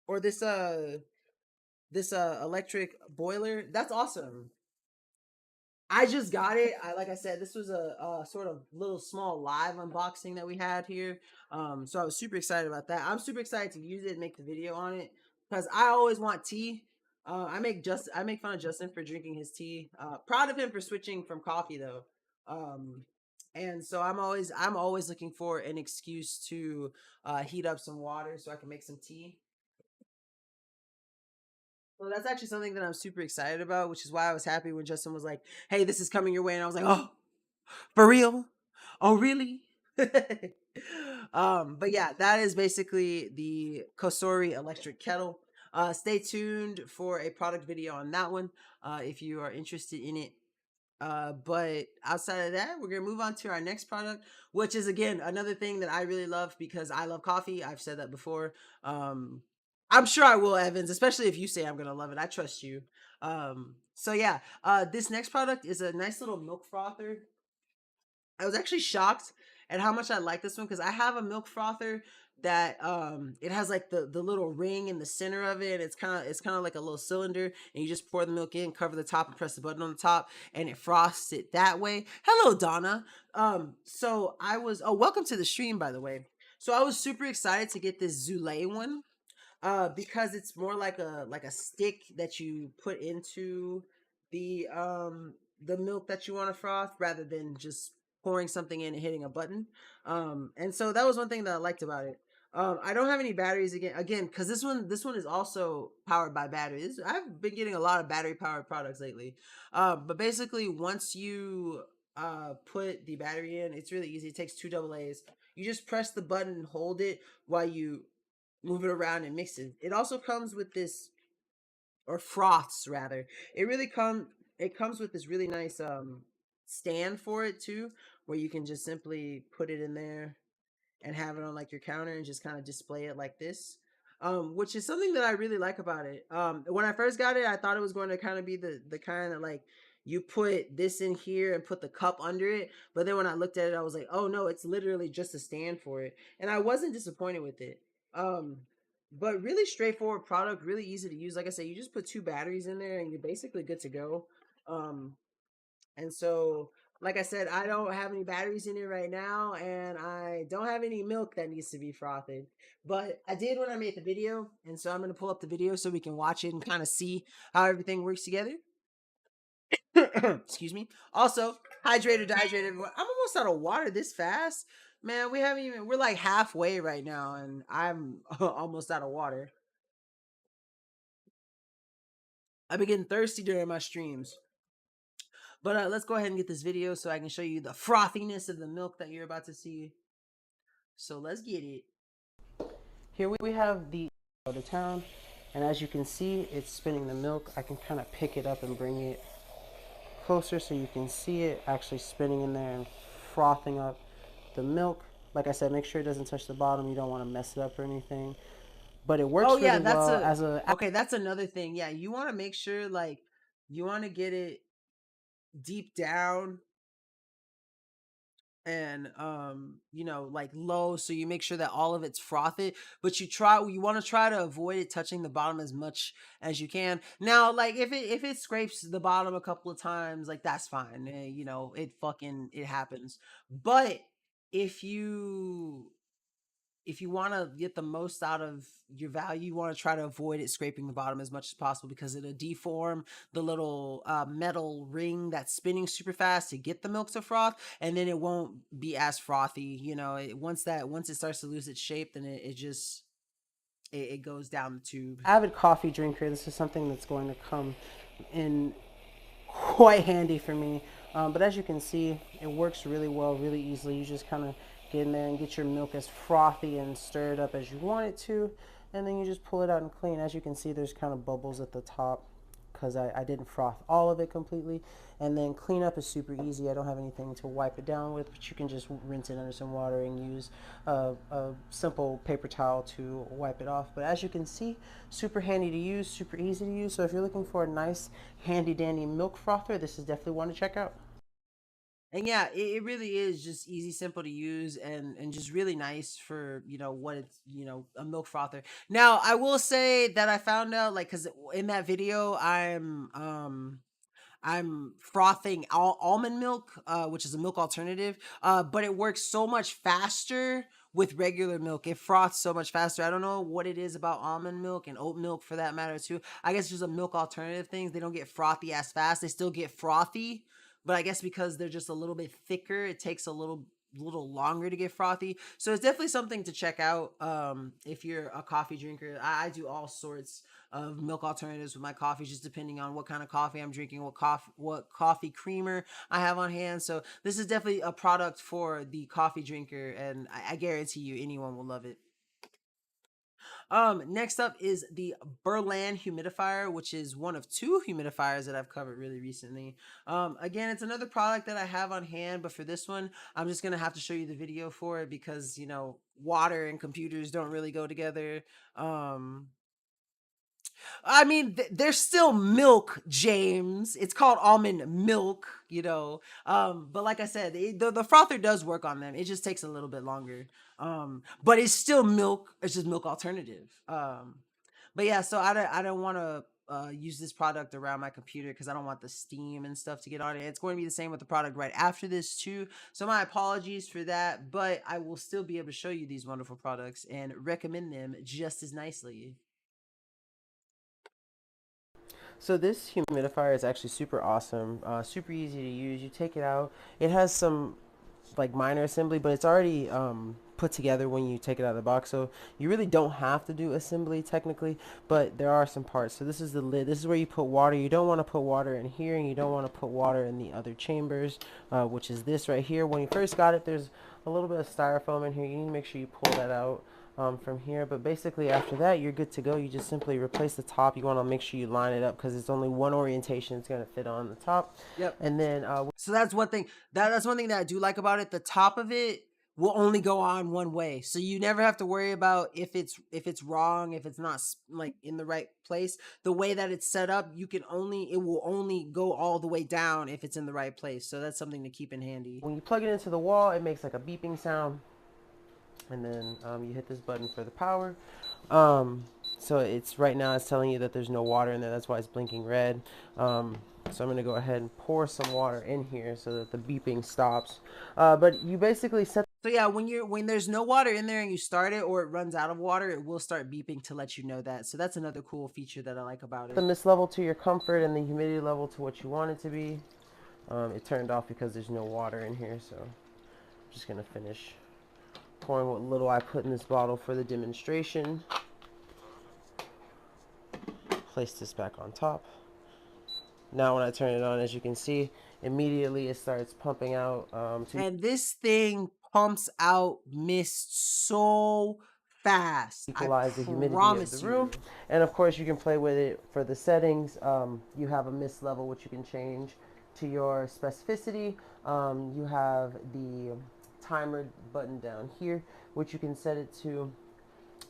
or this electric boiler. That's awesome. I just got it. Like I said, this was a sort of little small live unboxing that we had here. So I was super excited about that. I'm super excited to use it and make the video on it because I always want tea. I make fun of Justin for drinking his tea. Proud of him for switching from coffee though. Um, and so I'm always looking for an excuse to heat up some water so I can make some tea. Well, that's actually something that I'm super excited about, which is why I was happy when Justin was like, "Hey, this is coming your way," and I was like, "Oh, for real? Oh, really?" But yeah, that is basically the Kosori electric kettle. Stay tuned for a product video on that one if you are interested in it. But outside of that, we're gonna move on to our next product, which is again another thing that I really love because I love coffee. I've said that before. I'm sure I will, Evans, especially if you say I'm gonna love it. I trust you. So yeah, this next product is a nice little milk frother. I was actually shocked at how much I like this one because I have a milk frother that it has like the little ring in the center of it. It's kind of like a little cylinder, and you just pour the milk in, cover the top, and press the button on the top, and it frosts it that way. Hello, Donna. So I was welcome to the stream, by the way. So I was super excited to get this Zule one because it's more like a stick that you put into the milk that you want to froth rather than just pouring something in and hitting a button. And so that was one thing that I liked about it. I don't have any batteries again because this one is also powered by batteries. I've been getting a lot of battery powered products lately. But basically once you put the battery in, it's really easy. It takes two double A's. You just press the button and hold it while you move it around and mix it. It also comes with this, or froths rather. It comes with this really nice stand for it too, where you can just simply put it in there and have it on like your counter and just kind of display it like this. Which is something that I really like about it. When I first got it, I thought it was going to kind of be the kind of like you put this in here and put the cup under it. But then when I looked at it, I was like, oh no, it's literally just a stand for it. And I wasn't disappointed with it. Um, but really straightforward product, really easy to use. Like I said, you just put two batteries in there and you're basically good to go. Um, and so, like I said, I don't have any batteries in it right now, and I don't have any milk that needs to be frothed. But I did when I made the video, and so I'm gonna pull up the video so we can watch it and kind of see how everything works together. Excuse me. Also, hydrated, dehydrated. Everyone. I'm almost out of water this fast, man. We haven't even. We're like halfway right now, and I'm almost out of water. I've been getting thirsty during my streams. But let's go ahead and get this video so I can show you the frothiness of the milk that you're about to see. So let's get it. Here we have the town, and as you can see, it's spinning the milk. I can kind of pick it up and bring it closer so you can see it actually spinning in there and frothing up the milk. Like I said, make sure it doesn't touch the bottom. You don't want to mess it up or anything. But it works really well as a... Okay, that's another thing. Yeah, you want to make sure, like, you want to get it deep down and like low, so you make sure that all of it's frothy, but you want to try to avoid it touching the bottom as much as you can. Now, like, if it scrapes the bottom a couple of times, like, that's fine. It happens. But if you want to get the most out of your value, you want to try to avoid it scraping the bottom as much as possible because it'll deform the little metal ring that's spinning super fast to get the milk to froth, and then it won't be as frothy. Once it starts to lose its shape, then it goes down the tube. Avid coffee drinker, this is something that's going to come in quite handy for me. But as you can see, it works really well, really easily. You just kind of get in there and get your milk as frothy and stirred up as you want it to, and then you just pull it out and clean. As you can see, there's kind of bubbles at the top because I didn't froth all of it completely. And then cleanup is super easy. I don't have anything to wipe it down with, but you can just rinse it under some water and use a simple paper towel to wipe it off. But as you can see, super handy to use, super easy to use. So if you're looking for a nice handy dandy milk frother, this is definitely one to check out. And yeah, it really is just easy, simple to use, and just really nice for, what it's, a milk frother. Now, I will say that I found out, like, because in that video, I'm frothing almond milk, which is a milk alternative, but it works so much faster with regular milk. It froths so much faster. I don't know what it is about almond milk and oat milk for that matter too. I guess just a milk alternative things. They don't get frothy as fast. They still get frothy, but I guess because they're just a little bit thicker, it takes a little longer to get frothy. So it's definitely something to check out if you're a coffee drinker. I do all sorts of milk alternatives with my coffee, just depending on what kind of coffee I'm drinking, what coffee creamer I have on hand. So this is definitely a product for the coffee drinker, and I guarantee you anyone will love it. Next up is the Berlin humidifier, which is one of two humidifiers that I've covered really recently. Again, it's another product that I have on hand, but for this one, I'm just gonna have to show you the video for it because, you know, water and computers don't really go together. I mean, they're still milk, James. It's called almond milk, you know. But like I said, the frother does work on them. It just takes a little bit longer. But it's still milk. It's just milk alternative. But yeah, so I don't want to use this product around my computer because I don't want the steam and stuff to get on it. It's going to be the same with the product right after this too. So my apologies for that, but I will still be able to show you these wonderful products and recommend them just as nicely. So this humidifier is actually super awesome, super easy to use. You take it out. It has some like minor assembly, but it's already put together when you take it out of the box. So you really don't have to do assembly technically, but there are some parts. So this is the lid. This is where you put water. You don't want to put water in here, and you don't want to put water in the other chambers, which is this right here. When you first got it, there's a little bit of styrofoam in here. You need to make sure you pull that out from here, but basically after that you're good to go. You just simply replace the top. You want to make sure you line it up because it's only one orientation it's going to fit on the top. Yep. And then so that's one thing that's one thing that I do like about it. The top of it will only go on one way, so you never have to worry about if it's wrong, if it's not like in the right place. The way that it's set up, it will only go all the way down if it's in the right place. So that's something to keep in handy. When you plug it into the wall, it makes like a beeping sound, and then you hit this button for the power. So it's right now it's telling you that there's no water in there. That's why it's blinking red. So I'm going to go ahead and pour some water in here so that the beeping stops. But you basically set. So yeah, when there's no water in there and you start it or it runs out of water, it will start beeping to let you know that. So that's another cool feature that I like about it. The mist level to your comfort and the humidity level to what you want it to be. It turned off because there's no water in here, so I'm just going to finish pouring what little I put in this bottle for the demonstration. Place this back on top. Now when I turn it on, as you can see, immediately it starts pumping out. And this thing pumps out mist so fast. Equalize the humidity of the room. And of course you can play with it for the settings. You have a mist level which you can change to your specificity. You have the timer button down here which you can set it to,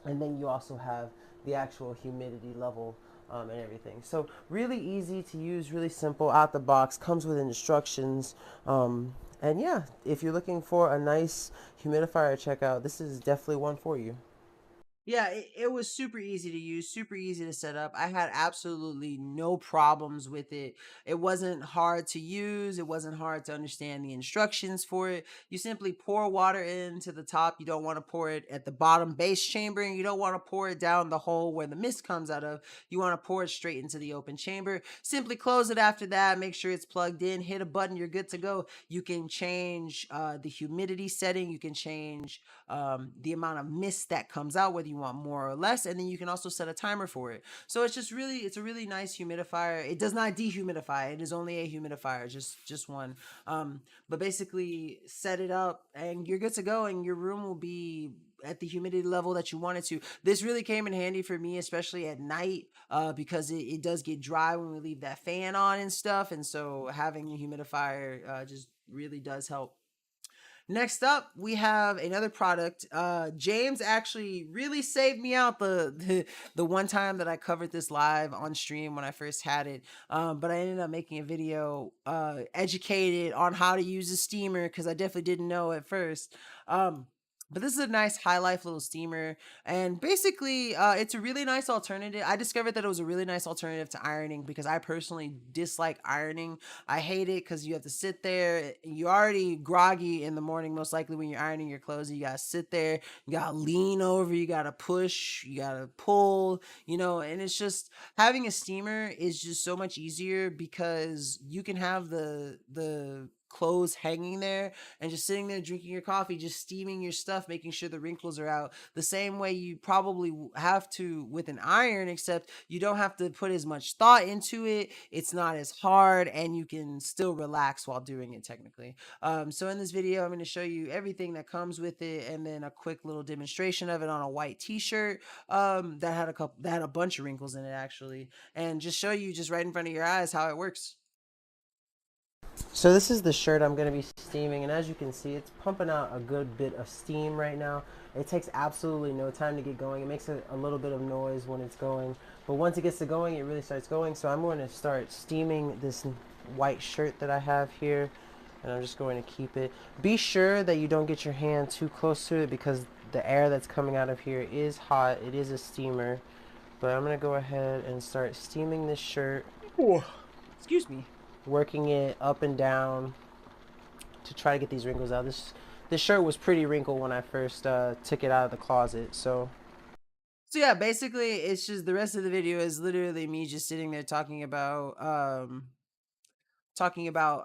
and then you also have the actual humidity level and everything. So really easy to use, really simple, out the box, comes with instructions. And yeah, if you're looking for a nice humidifier, check out, this is definitely one for you. Yeah, it was super easy to use, super easy to set up. I had absolutely no problems with it. It wasn't hard to use. It wasn't hard to understand the instructions for it. You simply pour water into the top. You don't want to pour it at the bottom base chamber, and you don't want to pour it down the hole where the mist comes out of. You want to pour it straight into the open chamber. Simply close it after that. Make sure it's plugged in. Hit a button. You're good to go. You can change the humidity setting. You can change the amount of mist that comes out, whether you want more or less, and then you can also set a timer for it. So it's a really nice humidifier. It does not dehumidify. It is only a humidifier, just one. But basically set it up and you're good to go, and your room will be at the humidity level that you want it to. This really came in handy for me, especially at night, because it does get dry when we leave that fan on and stuff, and so having a humidifier just really does help. Next up, we have another product. James actually really saved me out the one time that I covered this live on stream when I first had it. But I ended up making a video educated on how to use a steamer because I definitely didn't know at first. But this is a nice high life little steamer, and basically it's a really nice alternative. I discovered that it was a really nice alternative to ironing because I personally dislike ironing. I hate it because you have to sit there. You're already groggy in the morning, most likely when you're ironing your clothes. You gotta sit there, you gotta lean over, you gotta push, you gotta pull, you know, and it's just having a steamer is just so much easier because you can have the clothes hanging there and just sitting there drinking your coffee, just steaming your stuff, making sure the wrinkles are out the same way you probably have to with an iron, except you don't have to put as much thought into it. It's not as hard and you can still relax while doing it technically. So in this video, I'm going to show you everything that comes with it and then a quick little demonstration of it on a white t-shirt that had a bunch of wrinkles in it actually, and just show you just right in front of your eyes how it works. So this is the shirt I'm going to be steaming, and as you can see, it's pumping out a good bit of steam right now. It takes absolutely no time to get going. It makes a little bit of noise when it's going, but once it gets to going, it really starts going. So I'm going to start steaming this white shirt that I have here, and I'm just going to keep it. Be sure that you don't get your hand too close to it because the air that's coming out of here is hot. It is a steamer, but I'm going to go ahead and start steaming this shirt. Oh, excuse me. Working it up and down to try to get these wrinkles out. This shirt was pretty wrinkled when I first took it out of the closet. So yeah, basically it's just the rest of the video is literally me just sitting there talking about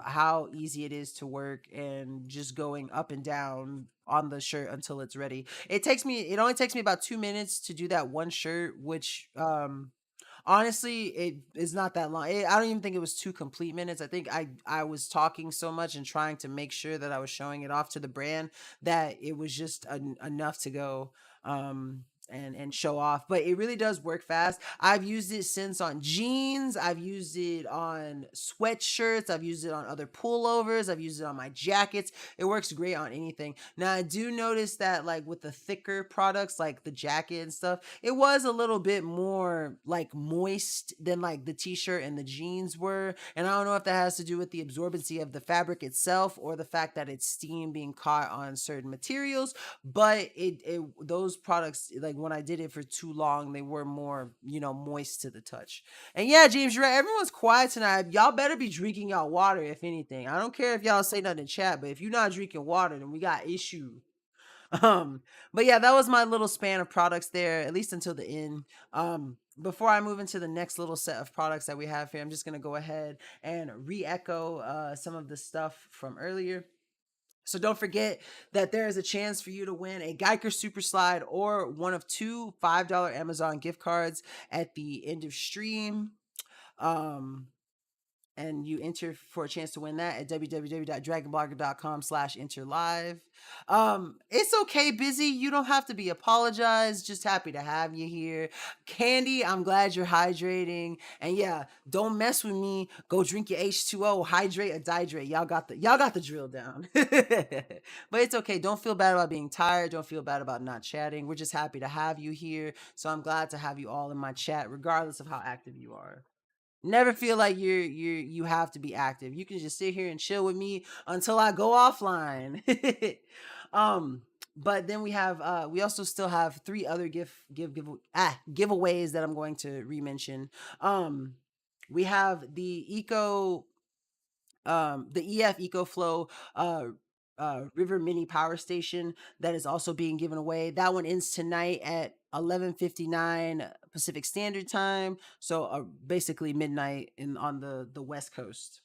how easy it is to work and just going up and down on the shirt until it's ready. It only takes me about 2 minutes to do that one shirt, which honestly, it is not that long. I don't even think it was 2 complete minutes. I think I was talking so much and trying to make sure that I was showing it off to the brand that it was just enough to go and show off. But it really does work fast. I've used it since on jeans. I've used it on sweatshirts. I've used it on other pullovers. I've used it on my jackets. It works great on anything. Now, I do notice that like with the thicker products, like the jacket and stuff, it was a little bit more like moist than like the t-shirt and the jeans were. And I don't know if that has to do with the absorbency of the fabric itself or the fact that it's steam being caught on certain materials. But those products, like when I did it for too long, they were more, moist to the touch. And yeah, James, you're right. Everyone's quiet tonight. Y'all better be drinking y'all water, if anything. I don't care if y'all say nothing in chat, but if you're not drinking water, then we got issue. But yeah, that was my little span of products there, at least until the end. Before I move into the next little set of products that we have here, I'm just gonna go ahead and re-echo some of the stuff from earlier. So don't forget that there is a chance for you to win a Geiker Super Slide or one of 2 $5 Amazon gift cards at the end of stream. And you enter for a chance to win that at www.dragonblogger.com/enter-live. It's okay, Busy. You don't have to be apologized. Just happy to have you here. Candy, I'm glad you're hydrating. And yeah, don't mess with me. Go drink your H2O, hydrate or dihydrate. Y'all got the drill down. But it's okay. Don't feel bad about being tired. Don't feel bad about not chatting. We're just happy to have you here. So I'm glad to have you all in my chat, regardless of how active you are. Never feel like you have to be active. You can just sit here and chill with me until I go offline. But then we also still have 3 other giveaways that I'm going to re-mention. We have the EF Ecoflow River Mini Power Station that is also being given away. That one ends tonight at 11:59 Pacific Standard Time, so basically midnight on the West Coast.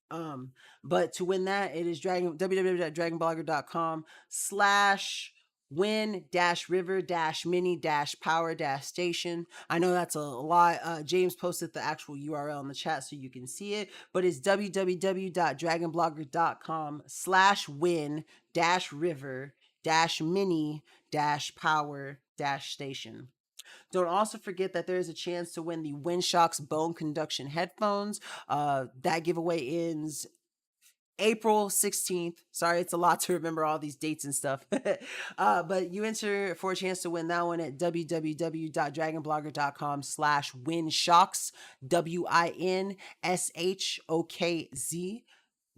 But to win that, it is www.dragonblogger.com/win-river-mini-power-station. I know that's a lot. James posted the actual URL in the chat so you can see it, but it's www.dragonblogger.com/win-river-mini-power-station. Don't also forget that there is a chance to win the Winshocks bone conduction headphones. That giveaway ends April 16th. Sorry, it's a lot to remember all these dates and stuff. But you enter for a chance to win that one at www.dragonblogger.com/winshocks, WINSHOKZ.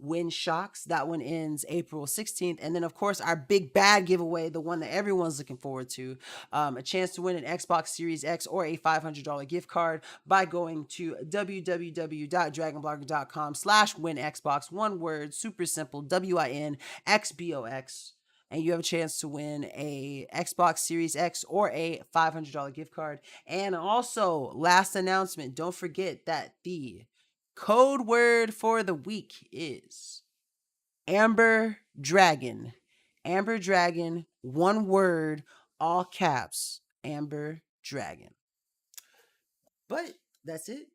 Winshocks. That one ends April 16th. And then, of course, our big bad giveaway, the one that everyone's looking forward to, a chance to win an Xbox Series X or a $500 gift card by going to www.dragonblogger.com/winxbox. One word, super simple, WINXBOX. And you have a chance to win a Xbox Series X or a $500 gift card. And also, last announcement, don't forget that the code word for the week is Amber Dragon. Amber Dragon, one word, all caps. Amber Dragon. But that's it.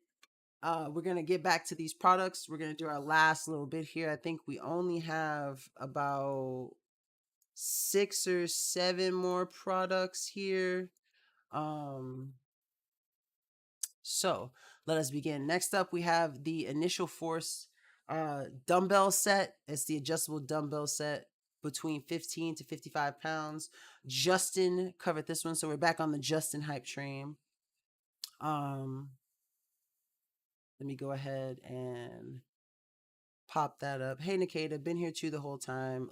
We're gonna get back to these products. We're gonna do our last little bit here. I think we only have about 6 or 7 more products here. So let us begin. Next up, we have the Initial Force dumbbell set. It's the adjustable dumbbell set between 15 to 55 pounds. Justin covered this one, so we're back on the Justin hype train. Let me go ahead and pop that up. Hey, Nkda, been here too the whole time.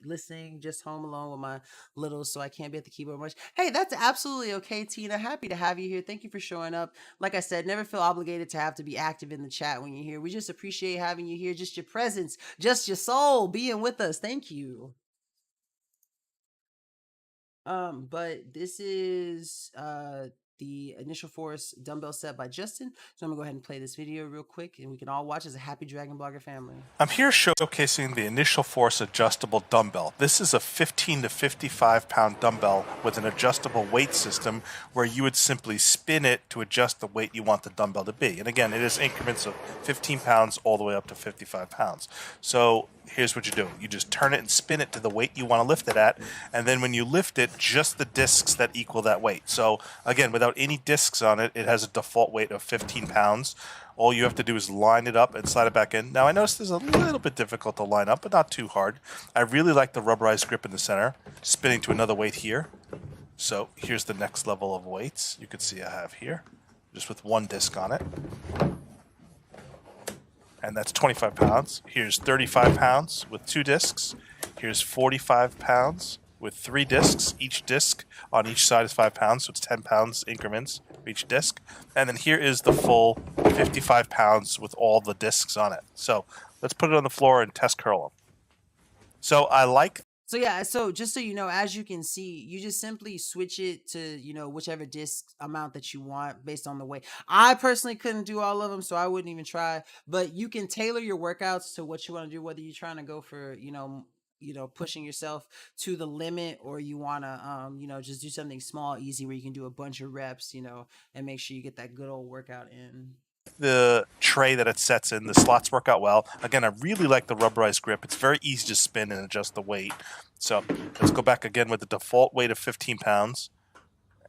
Listening, just home alone with my littles, so I can't be at the keyboard much. Hey, that's absolutely okay, Tina. Happy to have you here. Thank you for showing up. Like I said, never feel obligated to have to be active in the chat when you're here. We just appreciate having you here. Just your presence, just your soul being with us. Thank you. But this is the Initial Force dumbbell set by Justin. So I'm gonna go ahead and play this video real quick, and we can all watch as a happy Dragon Blogger family. I'm here showcasing the Initial Force adjustable dumbbell. This is a 15 to 55 pound dumbbell with an adjustable weight system where you would simply spin it to adjust the weight you want the dumbbell to be. And again, it is increments of 15 pounds all the way up to 55 pounds. So here's what you do. You just turn it and spin it to the weight you want to lift it at, and then when you lift it, just the discs that equal that weight. So again, without any discs on it, it has a default weight of 15 pounds. All you have to do is line it up and slide it back in. Now, I noticed this is a little bit difficult to line up, but not too hard. I really like the rubberized grip in the center, spinning to another weight here. So here's the next level of weights you can see I have here, just with one disc on it. And that's 25 pounds. Here's 35 pounds with 2 discs. Here's 45 pounds with 3 discs. Each disc on each side is 5 pounds, so it's 10 pounds increments for each disc. And then here is the full 55 pounds with all the discs on it. So let's put it on the floor and test curl them. So I like... So yeah, so just so you know, as you can see, you just simply switch it to, you know, whichever disc amount that you want based on the weight. I personally couldn't do all of them, so I wouldn't even try. But you can tailor your workouts to what you want to do, whether you're trying to go for, you know, pushing yourself to the limit, or you want to, you know, just do something small, easy, where you can do a bunch of reps, you know, and make sure you get that good old workout in. The tray that it sets in, the slots work out well. Again, I really like the rubberized grip. It's very easy to spin and adjust the weight. So let's go back again with the default weight of 15 pounds.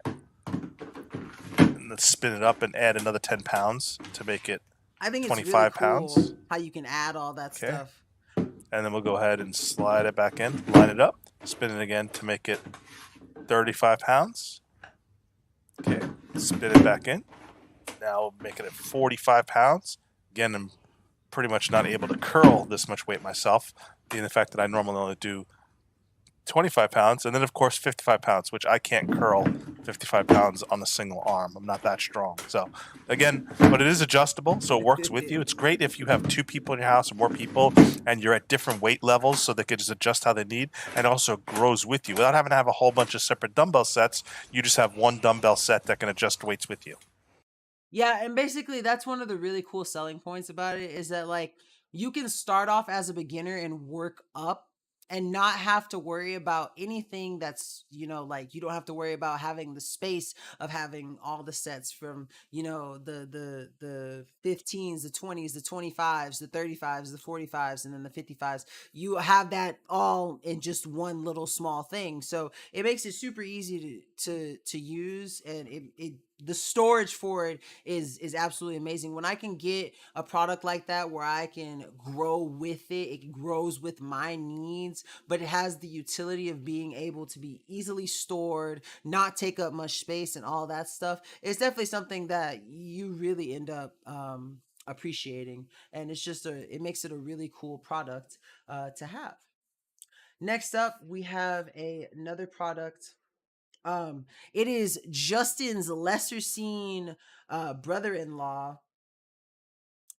And let's spin it up and add another 10 pounds to make it 25 I think it's really pounds. Cool how you can add all that stuff. And then we'll go ahead and slide it back in, line it up, spin it again to make it 35 pounds. Okay, spin it back in. Now making it 45 pounds. Again, I'm pretty much not able to curl this much weight myself, being the fact that I normally only do 25 pounds, and then of course 55 pounds, which I can't curl 55 pounds on a single arm. I'm not that strong. So again, but it is adjustable, so it works with you. It's great if you have 2 people in your house or more people and you're at different weight levels, so they can just adjust how they need, and also grows with you. Without having to have a whole bunch of separate dumbbell sets, you just have one dumbbell set that can adjust weights with you. Yeah, and basically that's one of the really cool selling points about it, is that like you can start off as a beginner and work up and not have to worry about anything that's, you know, like you don't have to worry about having the space of having all the sets from, you know, the 15s, the 20s, the 25s, the 35s, the 45s, and then the 55s. You have that all in just one little small thing. So it makes it super easy to use, and the storage for it is absolutely amazing. When I can get a product like that where I can grow with it, it grows with my needs, but it has the utility of being able to be easily stored, not take up much space and all that stuff. It's definitely something that you really end up appreciating, and it's just it makes it a really cool product to have. Next up, we have another product. It is Justin's lesser seen brother-in-law,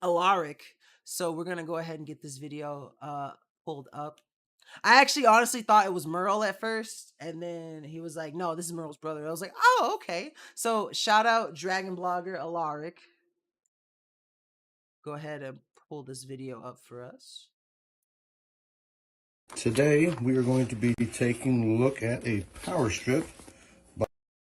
Allure. So we're gonna go ahead and get this video pulled up. I actually honestly thought it was Merle at first, and then he was like, no, this is Merle's brother. I was like, oh, okay. So shout out Dragon Blogger Allure. Go ahead and pull this video up for us. Today we are going to be taking a look at a power strip.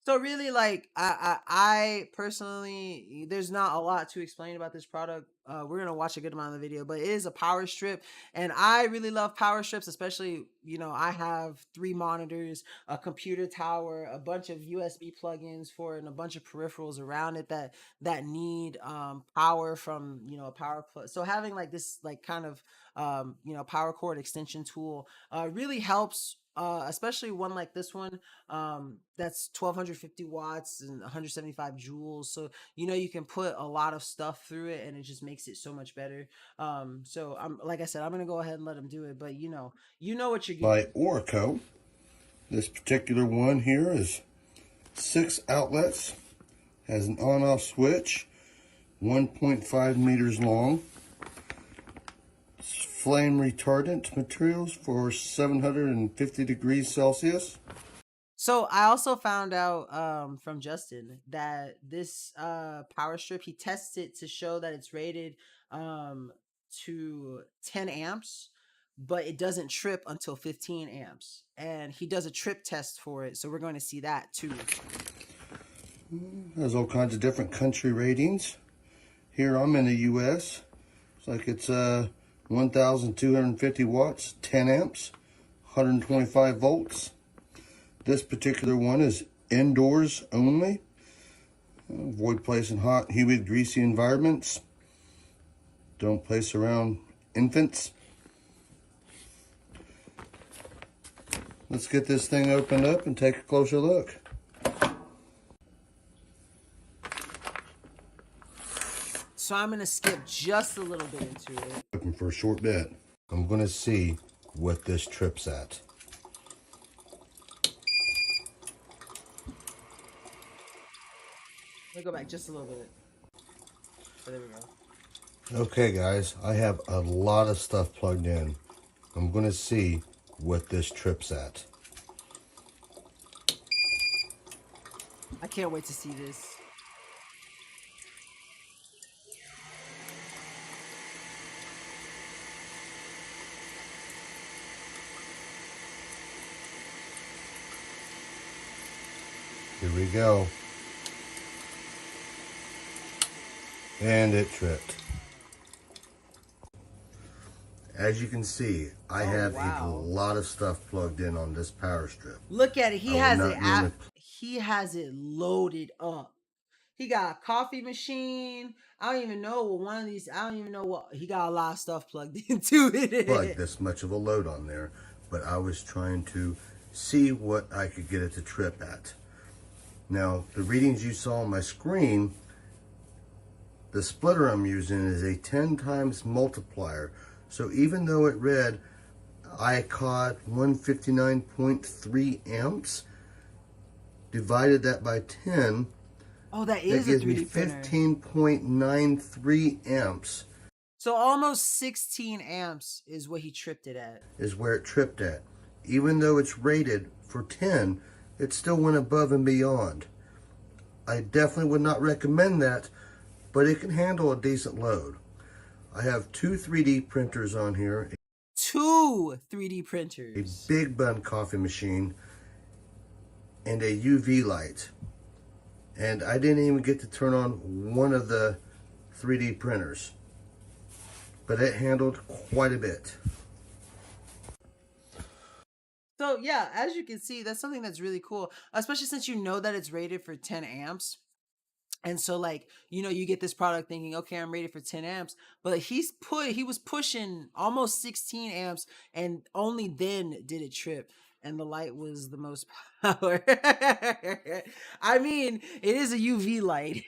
So really, like I personally, there's not a lot to explain about this product. We're gonna watch a good amount of the video, but it is a power strip, and I really love power strips. Especially, I have 3 monitors, a computer tower, a bunch of USB plugins for it, and a bunch of peripherals around it that need power from a power plug. So having like this like kind of power cord extension tool really helps. Especially one like this one that's 1250 watts and 175 joules, so you can put a lot of stuff through it and it just makes it so much better. So I'm like I said, I'm gonna go ahead and let him do it, but you know what you're getting. By Oraco. This particular one here is 6 outlets, has an on-off switch, 1.5 meters long. It's flame retardant materials for 750 degrees Celsius. So I also found out from Justin that this power strip, he tests it to show that it's rated to 10 amps, but it doesn't trip until 15 amps. And he does a trip test for it, so we're going to see that too. Has all kinds of different country ratings. Here I'm in the US. It's like it's 1,250 watts, 10 amps, 125 volts. This particular one is indoors only. Avoid placing hot, humid, greasy environments. Don't place around infants. Let's get this thing opened up and take a closer look. So I'm going to skip just a little bit into it. Open for a short bit. I'm going to see what this trips at. Let me go back just a little bit. So there we go. Okay guys, I have a lot of stuff plugged in. I'm going to see what this trips at. I can't wait to see this. Here we go. And it tripped. As you can see, I have a lot of stuff plugged in on this power strip. Look at it. He has it loaded up. He got a coffee machine. I don't even know what one of these. I don't even know what. He got a lot of stuff plugged into it. Plug this much of a load on there, but I was trying to see what I could get it to trip at. Now, the readings you saw on my screen, the splitter I'm using is a 10 times multiplier. So even though it read, I caught 159.3 amps, divided that by 10, that gives me 15.93 amps. So almost 16 amps is what he tripped it at. Is where it tripped at. Even though it's rated for 10, it still went above and beyond. I definitely would not recommend that, but it can handle a decent load. I have 2 3D printers on here. 2 3D printers. A big bun coffee machine and a UV light. And I didn't even get to turn on one of the 3D printers. But it handled quite a bit. So yeah, as you can see, that's something that's really cool, especially since you know that it's rated for 10 amps. And so like, you get this product thinking, okay, I'm rated for 10 amps, but he was pushing almost 16 amps and only then did it trip. And the light was the most power. I mean, it is a UV light.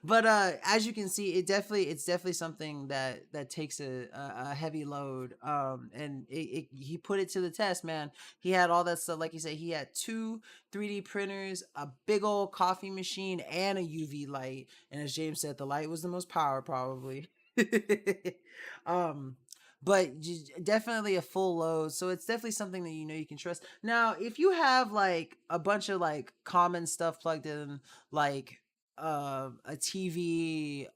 But as you can see, it's definitely something that takes a heavy load. And he put it to the test, man. He had all that stuff, like you said. He had 2 3D printers, a big old coffee machine, and a UV light. And as James said, the light was the most power, probably. But definitely a full load, so it's definitely something that you can trust. Now, if you have like a bunch of like common stuff plugged in, like a TV,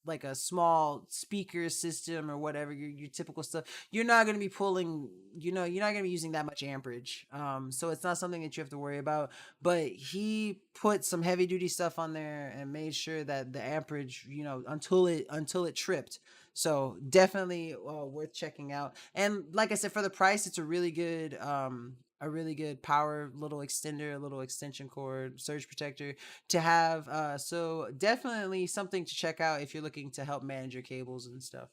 like a small speaker system or whatever, your typical stuff, you're not going to be pulling, you're not going to be using that much amperage. So it's not something that you have to worry about. But he put some heavy duty stuff on there and made sure that the amperage, until it tripped. So definitely worth checking out. And like I said, for the price, it's a really good power little extender, a little extension cord, surge protector to have. So definitely something to check out if you're looking to help manage your cables and stuff.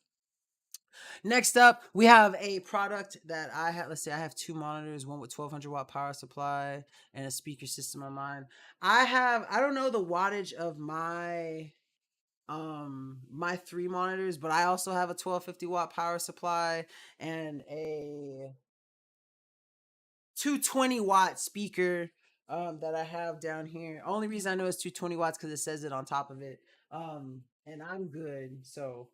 Next up, we have a product that I have. Let's say I have two monitors, one with 1200 watt power supply and a speaker system on mine. I don't know the wattage of my three monitors, but I also have a 1250 watt power supply and a 220 watt speaker that I have down here. Only reason I know it's 220 watts because it says it on top of it. And I'm good. So,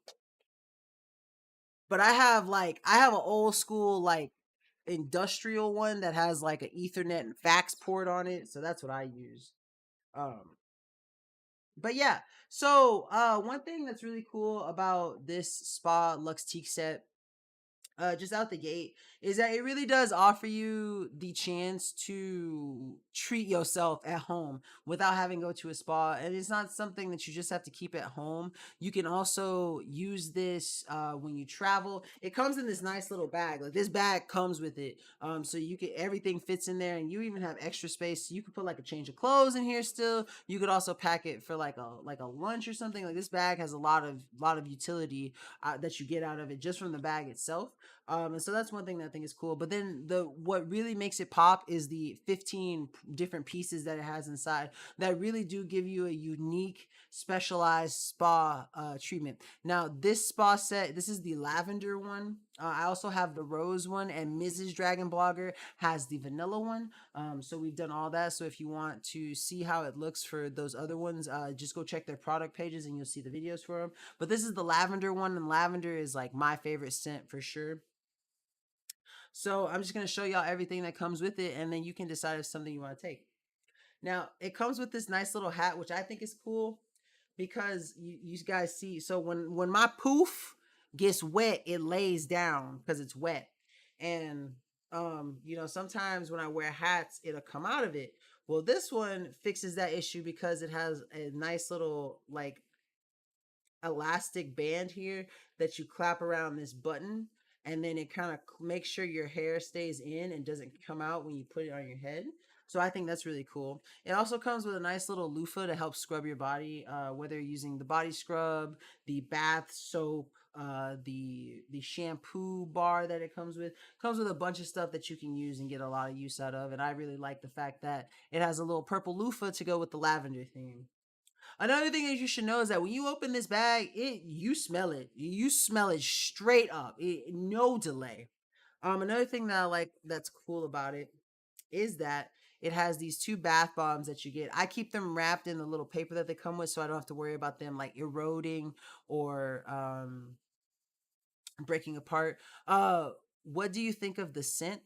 but I have an old school like industrial one that has like an Ethernet and fax port on it. So that's what I use. Um, but yeah. So one thing that's really cool about this Spa Lux Teak set, just out the gate, is that it really does offer you the chance to treat yourself at home without having to go to a spa. And it's not something that you just have to keep at home. You can also use this when you travel. It comes in this nice little bag. Like this bag comes with it. So you can, everything fits in there, and you even have extra space. So you could put like a change of clothes in here still. You could also pack it for like a lunch or something. Like this bag has a lot of utility that you get out of it just from the bag itself. And so that's one thing that I think is cool. But then what really makes it pop is the 15 different pieces that it has inside that really do give you a unique, specialized spa treatment. Now, this spa set, this is the lavender one. I also have the rose one, and Mrs. Dragon Blogger has the vanilla one. So we've done all that. So if you want to see how it looks for those other ones, just go check their product pages and you'll see the videos for them. But this is the lavender one, and lavender is like my favorite scent for sure. So I'm just going to show y'all everything that comes with it, and then you can decide if it's something you want to take. Now, it comes with this nice little hat, which I think is cool because you guys see. So when my poof gets wet, it lays down because it's wet. And, sometimes when I wear hats, it'll come out of it. Well, this one fixes that issue because it has a nice little, like, elastic band here that you clap around this button, and then it kind of makes sure your hair stays in and doesn't come out when you put it on your head. So I think that's really cool. It also comes with a nice little loofah to help scrub your body, whether you're using the body scrub, the bath soap, the shampoo bar that it comes with a bunch of stuff that you can use and get a lot of use out of. And I really like the fact that it has a little purple loofah to go with the lavender theme. Another thing that you should know is that when you open this bag, you smell it. You smell it straight up. No delay. Another thing that I like that's cool about it is that it has these two bath bombs that you get. I keep them wrapped in the little paper that they come with, so I don't have to worry about them like eroding or breaking apart. What do you think of the scent?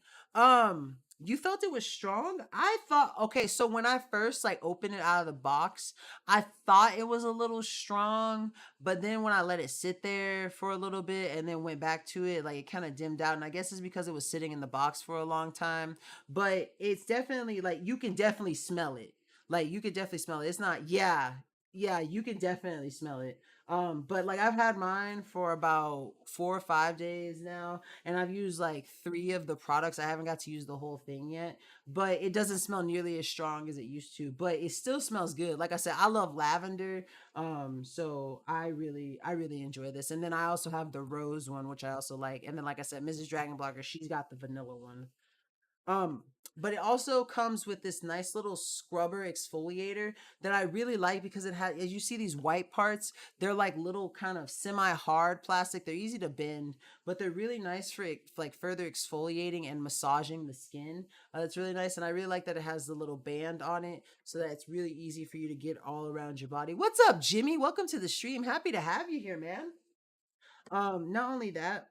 You felt it was strong? I thought, okay, so when I first like opened it out of the box, I thought it was a little strong, but then when I let it sit there for a little bit and then went back to it, like it kind of dimmed out. And I guess it's because it was sitting in the box for a long time, but it's definitely like you can definitely smell it. Like you could definitely smell it. It's not, yeah, you can definitely smell it. But like I've had mine for about 4 or 5 days now, and I've used like three of the products. I haven't got to use the whole thing yet, but it doesn't smell nearly as strong as it used to. But it still smells good. Like I said, I love lavender, so I really enjoy this. And then I also have the rose one, which I also like. And then like I said, Mrs. Dragon Blogger, she's got the vanilla one. Um, but it also comes with this nice little scrubber exfoliator that I really like because it has, as you see these white parts, they're like little kind of semi-hard plastic. They're easy to bend, but they're really nice for like further exfoliating and massaging the skin. It's really nice, and I really like that it has the little band on it so that it's really easy for you to get all around your body. What's up, Jimmy? Welcome to the stream. Happy to have you here, man. Not only that,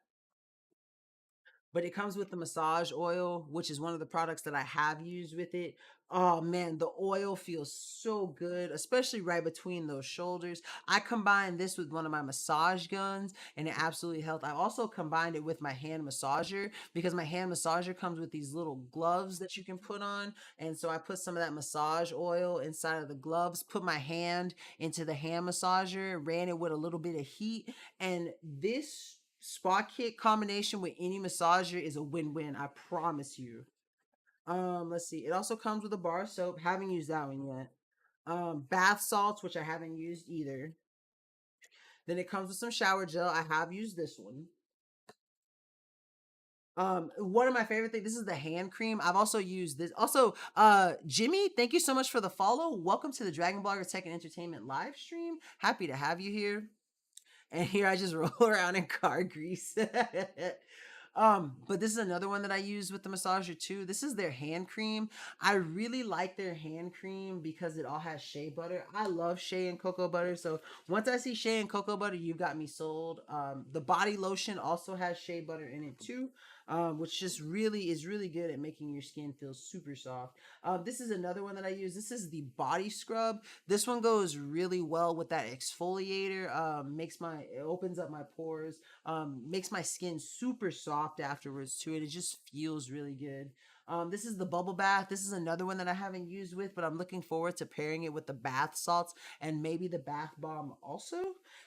but it comes with the massage oil, which is one of the products that I have used with it. Oh man, the oil feels so good, especially right between those shoulders. I combined this with one of my massage guns and it absolutely helped. I also combined it with my hand massager because my hand massager comes with these little gloves that you can put on. And so I put some of that massage oil inside of the gloves, put my hand into the hand massager, ran it with a little bit of heat. And this spa kit combination with any massager is a win-win. I promise you. Let's see. It also comes with a bar of soap. Haven't used that one yet. Bath salts, which I haven't used either. Then it comes with some shower gel. I have used this one. One of my favorite things, this is the hand cream. I've also used this. Also, Jimmy, thank you so much for the follow. Welcome to the Dragon Blogger Tech and Entertainment live stream. Happy to have you here. And here I just roll around in car grease. But this is another one that I use with the massager too. This is their hand cream. I really like their hand cream because it all has shea butter. I love shea and cocoa butter. So once I see shea and cocoa butter, you've got me sold. The body lotion also has shea butter in it too. Which just really is really good at making your skin feel super soft. This is another one that I use. This is the body scrub. This one goes really well with that exfoliator. It opens up my pores. Makes my skin super soft afterwards too. It just feels really good. This is the bubble bath. This is another one that I haven't used with, but I'm looking forward to pairing it with the bath salts and maybe the bath bomb also.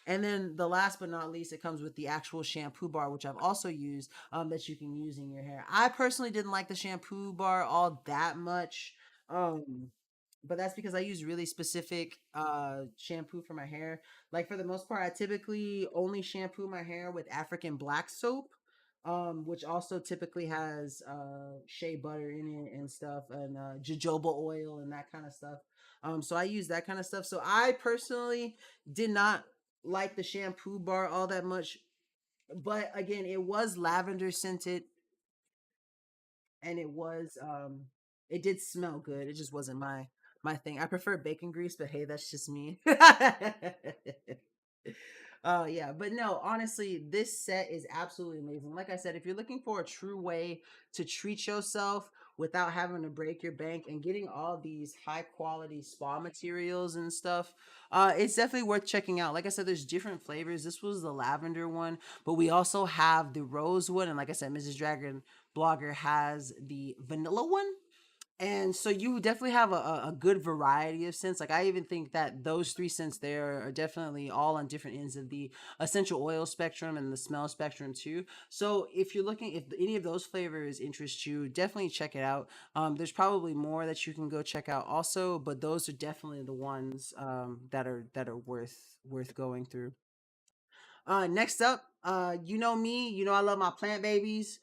And then the last but not least, it comes with the actual shampoo bar, which I've also used, that you can use in your hair. I personally didn't like the shampoo bar all that much. But that's because I use really specific shampoo for my hair. Like for the most part, I typically only shampoo my hair with African black soap, which also typically has shea butter in it and stuff, and jojoba oil and that kind of stuff. So I use that kind of stuff. So I personally did not like the shampoo bar all that much, but again, it was lavender scented, and it did smell good. It just wasn't my thing. I prefer bacon grease, but hey, that's just me. Yeah, but no, honestly, this set is absolutely amazing. Like I said, if you're looking for a true way to treat yourself without having to break your bank and getting all these high quality spa materials and stuff, it's definitely worth checking out. Like I said, there's different flavors. This was the lavender one, but we also have the rosewood, and like I said, Mrs. Dragon Blogger has the vanilla one. And so you definitely have a good variety of scents. Like I even think that those three scents there are definitely all on different ends of the essential oil spectrum and the smell spectrum too. So if you're looking, if any of those flavors interest you, definitely check it out. There's probably more that you can go check out also, but those are definitely the ones that are worth going through. Next up, you know me, you know I love my plant babies.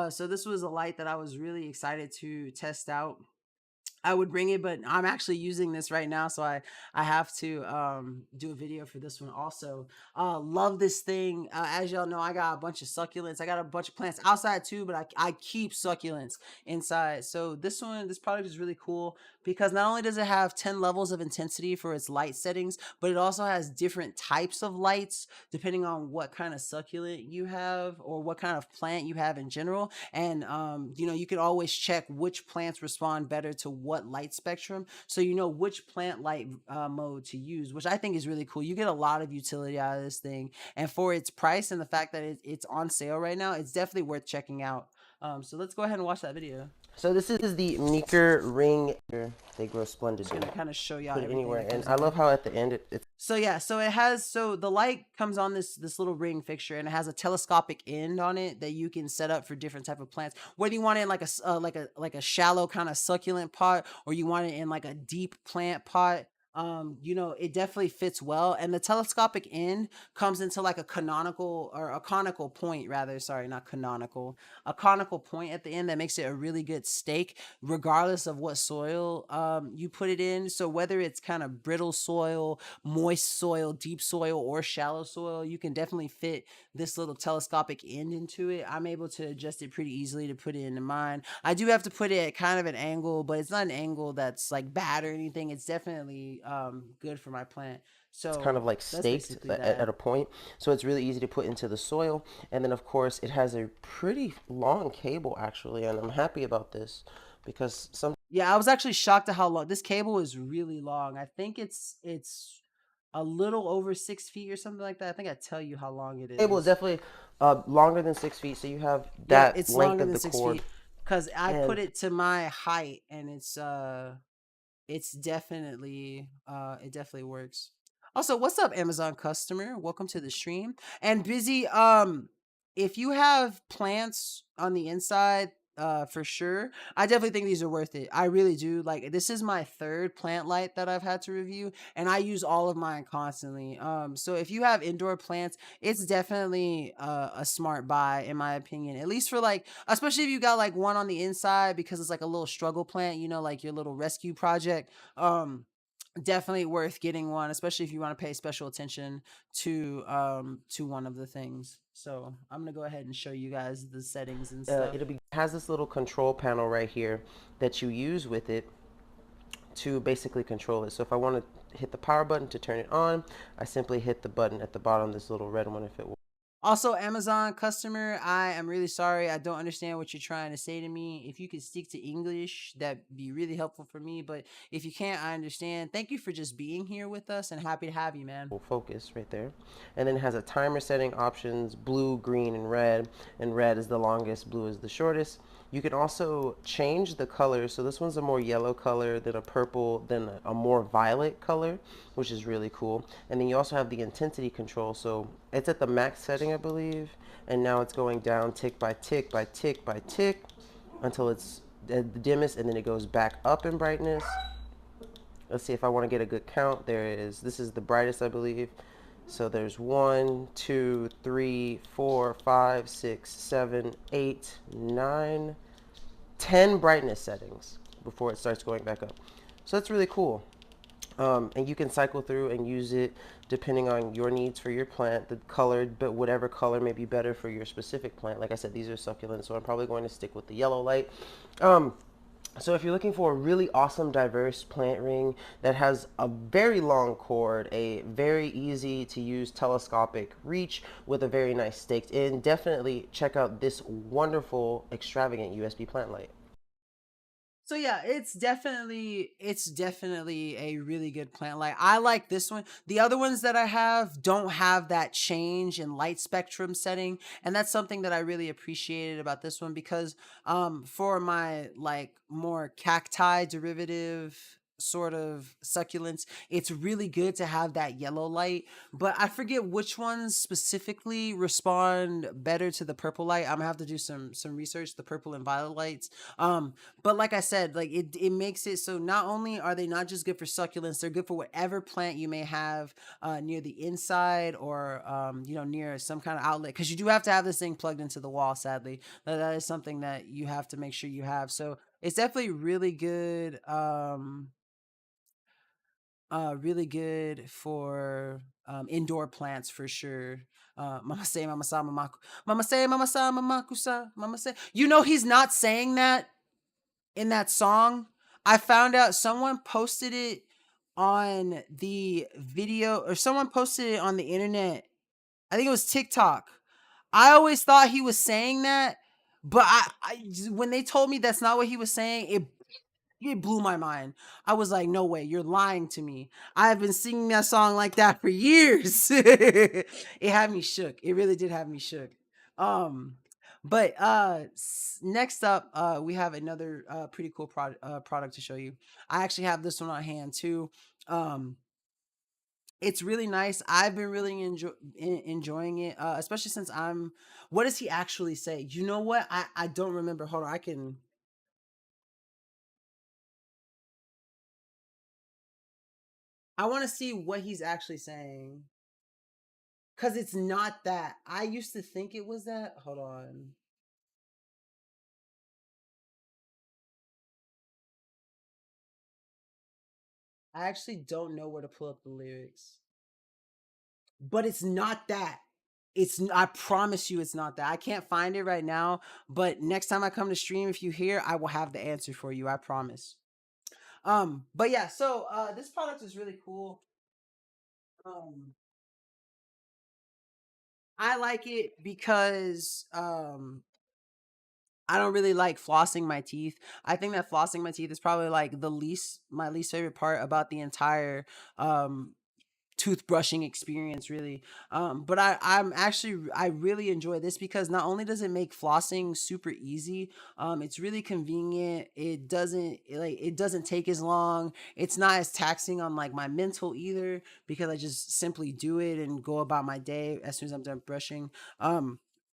So this was a light that I was really excited to test out. I would bring it, but I'm actually using this right now, so I have to do a video for this one also. Love this thing. As y'all know, I got a bunch of succulents. I got a bunch of plants outside too, but I keep succulents inside. So this product is really cool because not only does it have 10 levels of intensity for its light settings, but it also has different types of lights depending on what kind of succulent you have or what kind of plant you have in general. And you can always check which plants respond better to what light spectrum, so you know which plant light mode to use, which I think is really cool. You get a lot of utility out of this thing, and for its price and the fact that it's on sale right now, it's definitely worth checking out. So let's go ahead and watch that video. So this is the Meeker ring. They grow splendid. Just gonna kind of show y'all Put it anywhere, and that I love how at the end it's So yeah, so the light comes on this little ring fixture, and it has a telescopic end on it that you can set up for different type of plants. Whether you want it in like a shallow kind of succulent pot, or you want it in like a deep plant pot. It definitely fits well, and the telescopic end comes into like a canonical or a conical point, rather. Sorry, not canonical. A conical point at the end that makes it a really good stake, regardless of what soil you put it in. So whether it's kind of brittle soil, moist soil, deep soil, or shallow soil, you can definitely fit this little telescopic end into it. I'm able to adjust it pretty easily to put it into mine. I do have to put it at kind of an angle, but it's not an angle that's like bad or anything. It's definitely good for my plant. It's kind of So like that's staked basically at that. a point, so it's really easy to put into the soil. And then of course it has a pretty long cable actually, and I'm happy about this because some Yeah, I was actually shocked at how long this cable is. Really long. I think it's a little over 6 feet or something like that. I think I tell you how long it cable is is. definitely longer than 6 feet, so you have Yeah, that it's length longer of than the six cord. feet because I put And it to my height, and it's definitely it definitely works. Also, what's up, Amazon customer? Welcome to the stream. And busy, if you have plants on the inside, for sure, I definitely think these are worth it. I really do. Like, this is my third plant light that I've had to review, and I use all of mine constantly. So if you have indoor plants, it's definitely a smart buy in my opinion, at least for like, especially if you got like one on the inside because it's like a little struggle plant, you know, like your little rescue project. Definitely worth getting one, especially if you want to pay special attention to one of the things. So I'm gonna go ahead and show you guys the settings and stuff. it'll be has this little control panel right here that you use with it to basically control it. So if I want to hit the power button to turn it on, I simply hit the button at the bottom, this little red one, if it will. Also, Amazon customer, I am really sorry. I don't understand what you're trying to say to me. If you could stick to English, that'd be really helpful for me. But if you can't, I understand. Thank you for just being here with us, and happy to have you, man. Focus right there. And then it has a timer setting options, blue, green, and red is the longest, blue is the shortest. You can also change the color. So this one's a more yellow color, then a purple, then a more violet color, which is really cool. And then you also have the intensity control. So it's at the max setting, I believe, and now it's going down tick by tick by tick by tick until it's the dimmest, and then it goes back up in brightness. Let's see if I want to get a good count. There it is. This is the brightest, I believe. So there's 1, 2, 3, 4, 5, 6, 7, 8, 9, 10 brightness settings before it starts going back up. So that's really cool. And you can cycle through and use it depending on your needs for your plant, the color, but whatever color may be better for your specific plant. Like I said, these are succulents, so I'm probably going to stick with the yellow light. So if you're looking for a really awesome, diverse plant ring that has a very long cord, a very easy to use telescopic reach with a very nice staked in, definitely check out this wonderful, extravagant USB plant light. So yeah, it's definitely a really good plant light. I like this one. The other ones that I have don't have that change in light spectrum setting, and that's something that I really appreciated about this one because for my like more cacti derivative sort of succulents, it's really good to have that yellow light, but I forget which ones specifically respond better to the purple light. I'm gonna have to do some research, the purple and violet lights. But like I said, like it makes it so not only are they not just good for succulents, they're good for whatever plant you may have near the inside or you know, near some kind of outlet, because you do have to have this thing plugged into the wall. Sadly, that is something that you have to make sure you have. So it's definitely really good for indoor plants for sure. Mama say, mama sa, mama, mama say, mama sa, mama kusa, mama say. You know he's not saying that in that song. I found out someone posted it on the video, or someone posted it on the internet. I think it was TikTok. I always thought he was saying that, but when they told me that's not what he was saying, it blew my mind. I was like, no way, you're lying to me. I've been singing that song like that for years. It had me shook. It really did have me shook. Um, but next up, we have another pretty cool product to show you. I actually have this one on hand too. Um, it's really nice. I've been really enjoying it, especially since I'm. What does he actually say? You know what? I don't remember. Hold on, I can. I want to see what he's actually saying. Cause it's not that. I used to think it was that. Hold on. I actually don't know where to pull up the lyrics. But it's not that. I promise you it's not that. I can't find it right now, but next time I come to stream, if you hear, I will have the answer for you. I promise. But yeah, so this product is really cool. Um, I like it because I don't really like flossing my teeth. I think that flossing my teeth is probably like my least favorite part about the entire um toothbrushing experience, really. But I really enjoy this because not only does it make flossing super easy, it's really convenient. It doesn't take as long. It's not as taxing on like my mental either, because I just simply do it and go about my day as soon as I'm done brushing.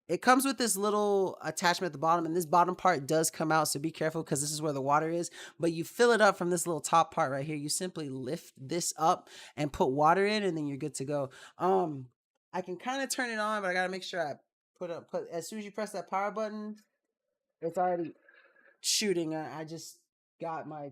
It comes with this little attachment at the bottom, and this bottom part does come out, so be careful because this is where the water is. But you fill it up from this little top part right here. You simply lift this up and put water in, and then you're good to go. I can kind of turn it on, but I gotta make sure I put as soon as you press that power button, it's already shooting. I just got my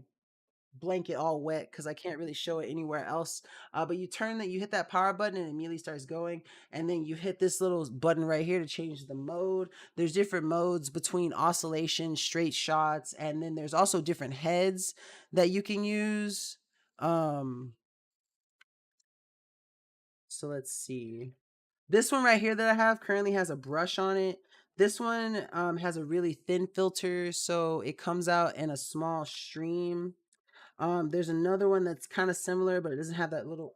blanket all wet because I can't really show it anywhere else. But you hit that power button and it immediately starts going, and then you hit this little button right here to change the mode. There's different modes between oscillation, straight shots, and then there's also different heads that you can use. So let's see. This one right here that I have currently has a brush on it. This one has a really thin filter, so it comes out in a small stream. There's another one that's kind of similar, but it doesn't have that little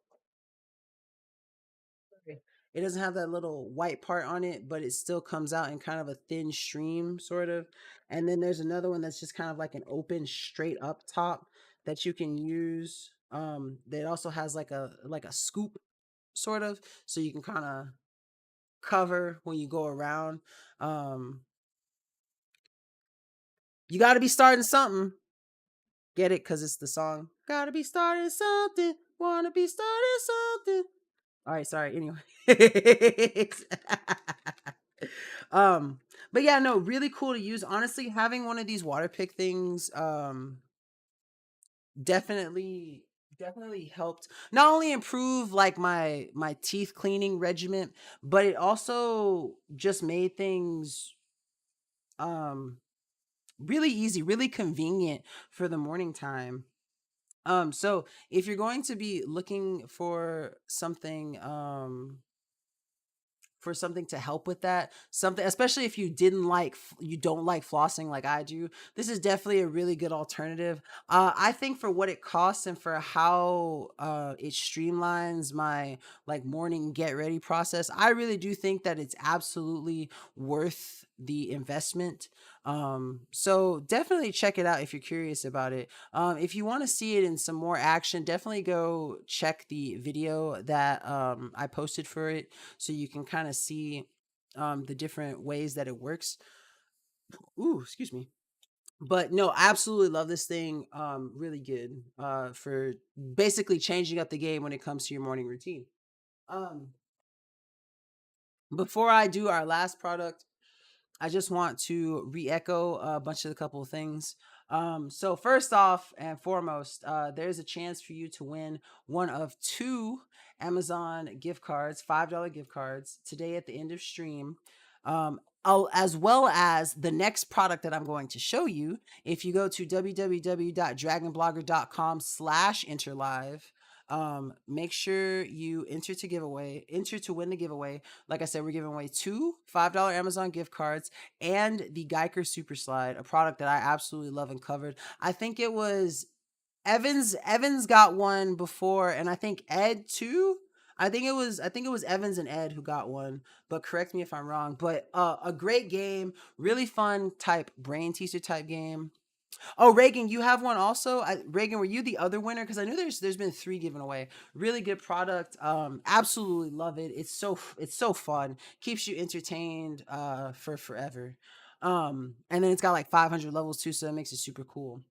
white part on it, but it still comes out in kind of a thin stream, sort of. And then there's another one that's just kind of like an open, straight up top that you can use. That also has like a scoop, sort of, so you can kind of cover when you go around. Um, you got to be starting something. Get it? Because it's the song. Gotta be starting something. Wanna be starting something. All right, sorry. Anyway. um, but yeah, no, really cool to use. Honestly, having one of these water pick things, definitely helped not only improve like my teeth cleaning regimen, but it also just made things um really easy, really convenient for the morning time. So if you're going to be looking for something to help with that, something, especially if you don't like flossing like I do, this is definitely a really good alternative. I think for what it costs and for how it streamlines my like morning get ready process, I really do think that it's absolutely worth the investment. So definitely check it out if you're curious about it. If you want to see it in some more action, definitely go check the video that I posted for it, so you can kind of see the different ways that it works. Ooh, excuse me. But no, I absolutely love this thing. Really good for basically changing up the game when it comes to your morning routine. Um, before I do our last product, I just want to re-echo a bunch of the couple of things. So first off and foremost, there's a chance for you to win one of two Amazon gift cards, $5 gift cards today at the end of stream. As well as the next product that I'm going to show you. If you go to www.dragonblogger.com/interlive, make sure you enter to win the giveaway. Like I said, we're giving away two $5 Amazon gift cards and the Geiker Super Slide, a product that I absolutely love and covered. I think it was Evans got one before, and I think Ed too. I think it was Evans and Ed who got one, but correct me if I'm wrong. But a great game, really fun type brain teaser type game. Oh, Reagan, you have one also. Reagan, were you the other winner? Because I knew there's been three given away. Really good product. Absolutely love it. It's so fun. Keeps you entertained for forever. And then it's got like 500 levels too, so that makes it super cool.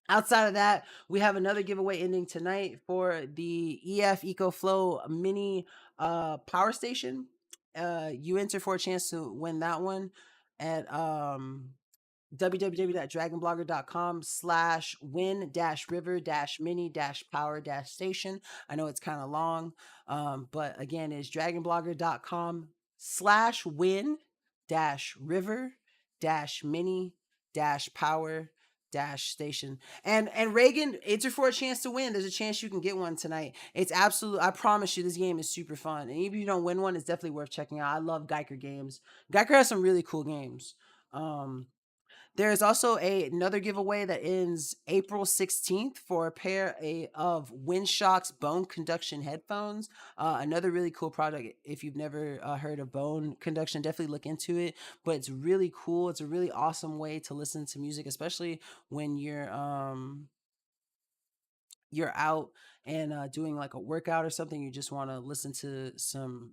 Outside of that, we have another giveaway ending tonight for the Ecoflow mini power station. You enter for a chance to win that one at www.dragonblogger.com/win-river-mini-power-station. I know it's kind of long, but again, it's dragonblogger.com/win-river-mini-power dash station. And Reagan, enter for a chance to win. There's a chance you can get one tonight. It's absolute. I promise you, this game is super fun. And even if you don't win one, it's definitely worth checking out. I love Geiker games. Geiker has some really cool games. There's also another giveaway that ends April 16th for a pair of Windshocks bone conduction headphones. Another really cool product. If you've never heard of bone conduction, definitely look into it. But it's really cool. It's a really awesome way to listen to music, especially when you're out and doing like a workout or something. You just want to listen to some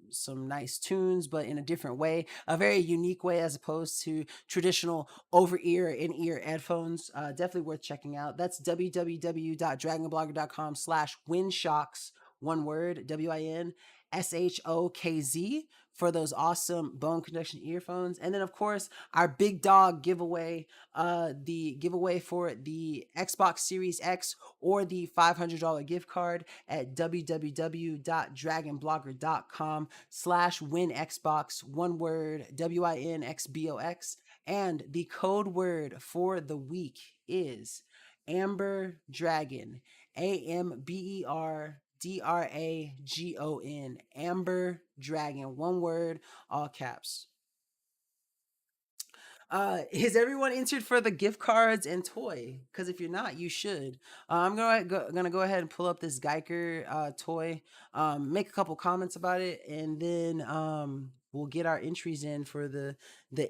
nice tunes, but in a different way, a very unique way, as opposed to traditional over ear and ear headphones. Definitely worth checking out. That's www.dragonblogger.com/windshocks, one word, WINSHOKZ, for those awesome bone conduction earphones. And then of course our big dog giveaway, the giveaway for the Xbox Series X or the $500 gift card at www.dragonblogger.com/winxbox, one word, WINXBOX. And the code word for the week is Amber Dragon, AMBERDRAGON, Amber Dragon, one word, all caps. Is everyone entered for the gift cards and toy? Because if you're not, you should. I'm gonna go ahead and pull up this Geiker toy, make a couple comments about it, and then we'll get our entries in for the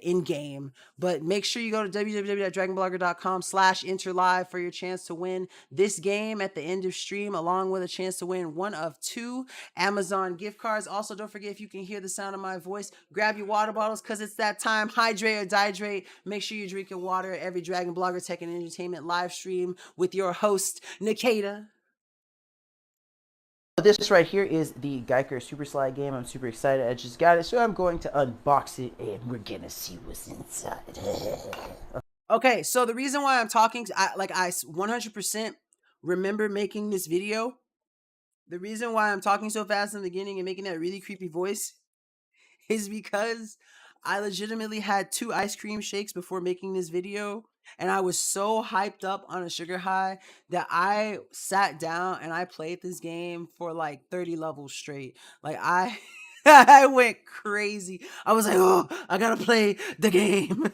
in game. But make sure you go to www.dragonblogger.com/enter-live for your chance to win this game at the end of stream, along with a chance to win one of 2 Amazon gift cards. Also, don't forget, if you can hear the sound of my voice, grab your water bottles because it's that time. Hydrate or dihydrate. Make sure you're drinking water at every Dragon Blogger Tech and Entertainment live stream with your host, Nkda. This right here is the Geiker Super Slide game. I'm super excited. I just got it, so I'm going to unbox it, and we're gonna see what's inside. Okay, so the reason why I'm talking, I 100% remember making this video. The reason why I'm talking so fast in the beginning and making that really creepy voice is because I legitimately had 2 ice cream shakes before making this video, and I was so hyped up on a sugar high that I sat down and I played this game for like 30 levels straight. Like I I went crazy. I was like, "Oh, I got to play the game."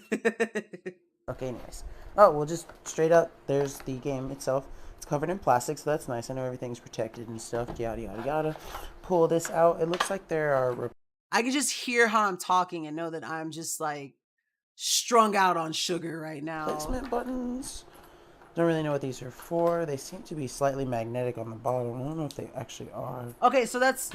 Okay, nice. Oh, well, just straight up, there's the game itself. It's covered in plastic, so that's nice. I know everything's protected and stuff. Yada, yada, yada. Pull this out. It looks like there are... I can just hear how I'm talking and know that I'm just like strung out on sugar right now. Placement buttons. Don't really know what these are for. They seem to be slightly magnetic on the bottom. I don't know if they actually are. Okay, so that's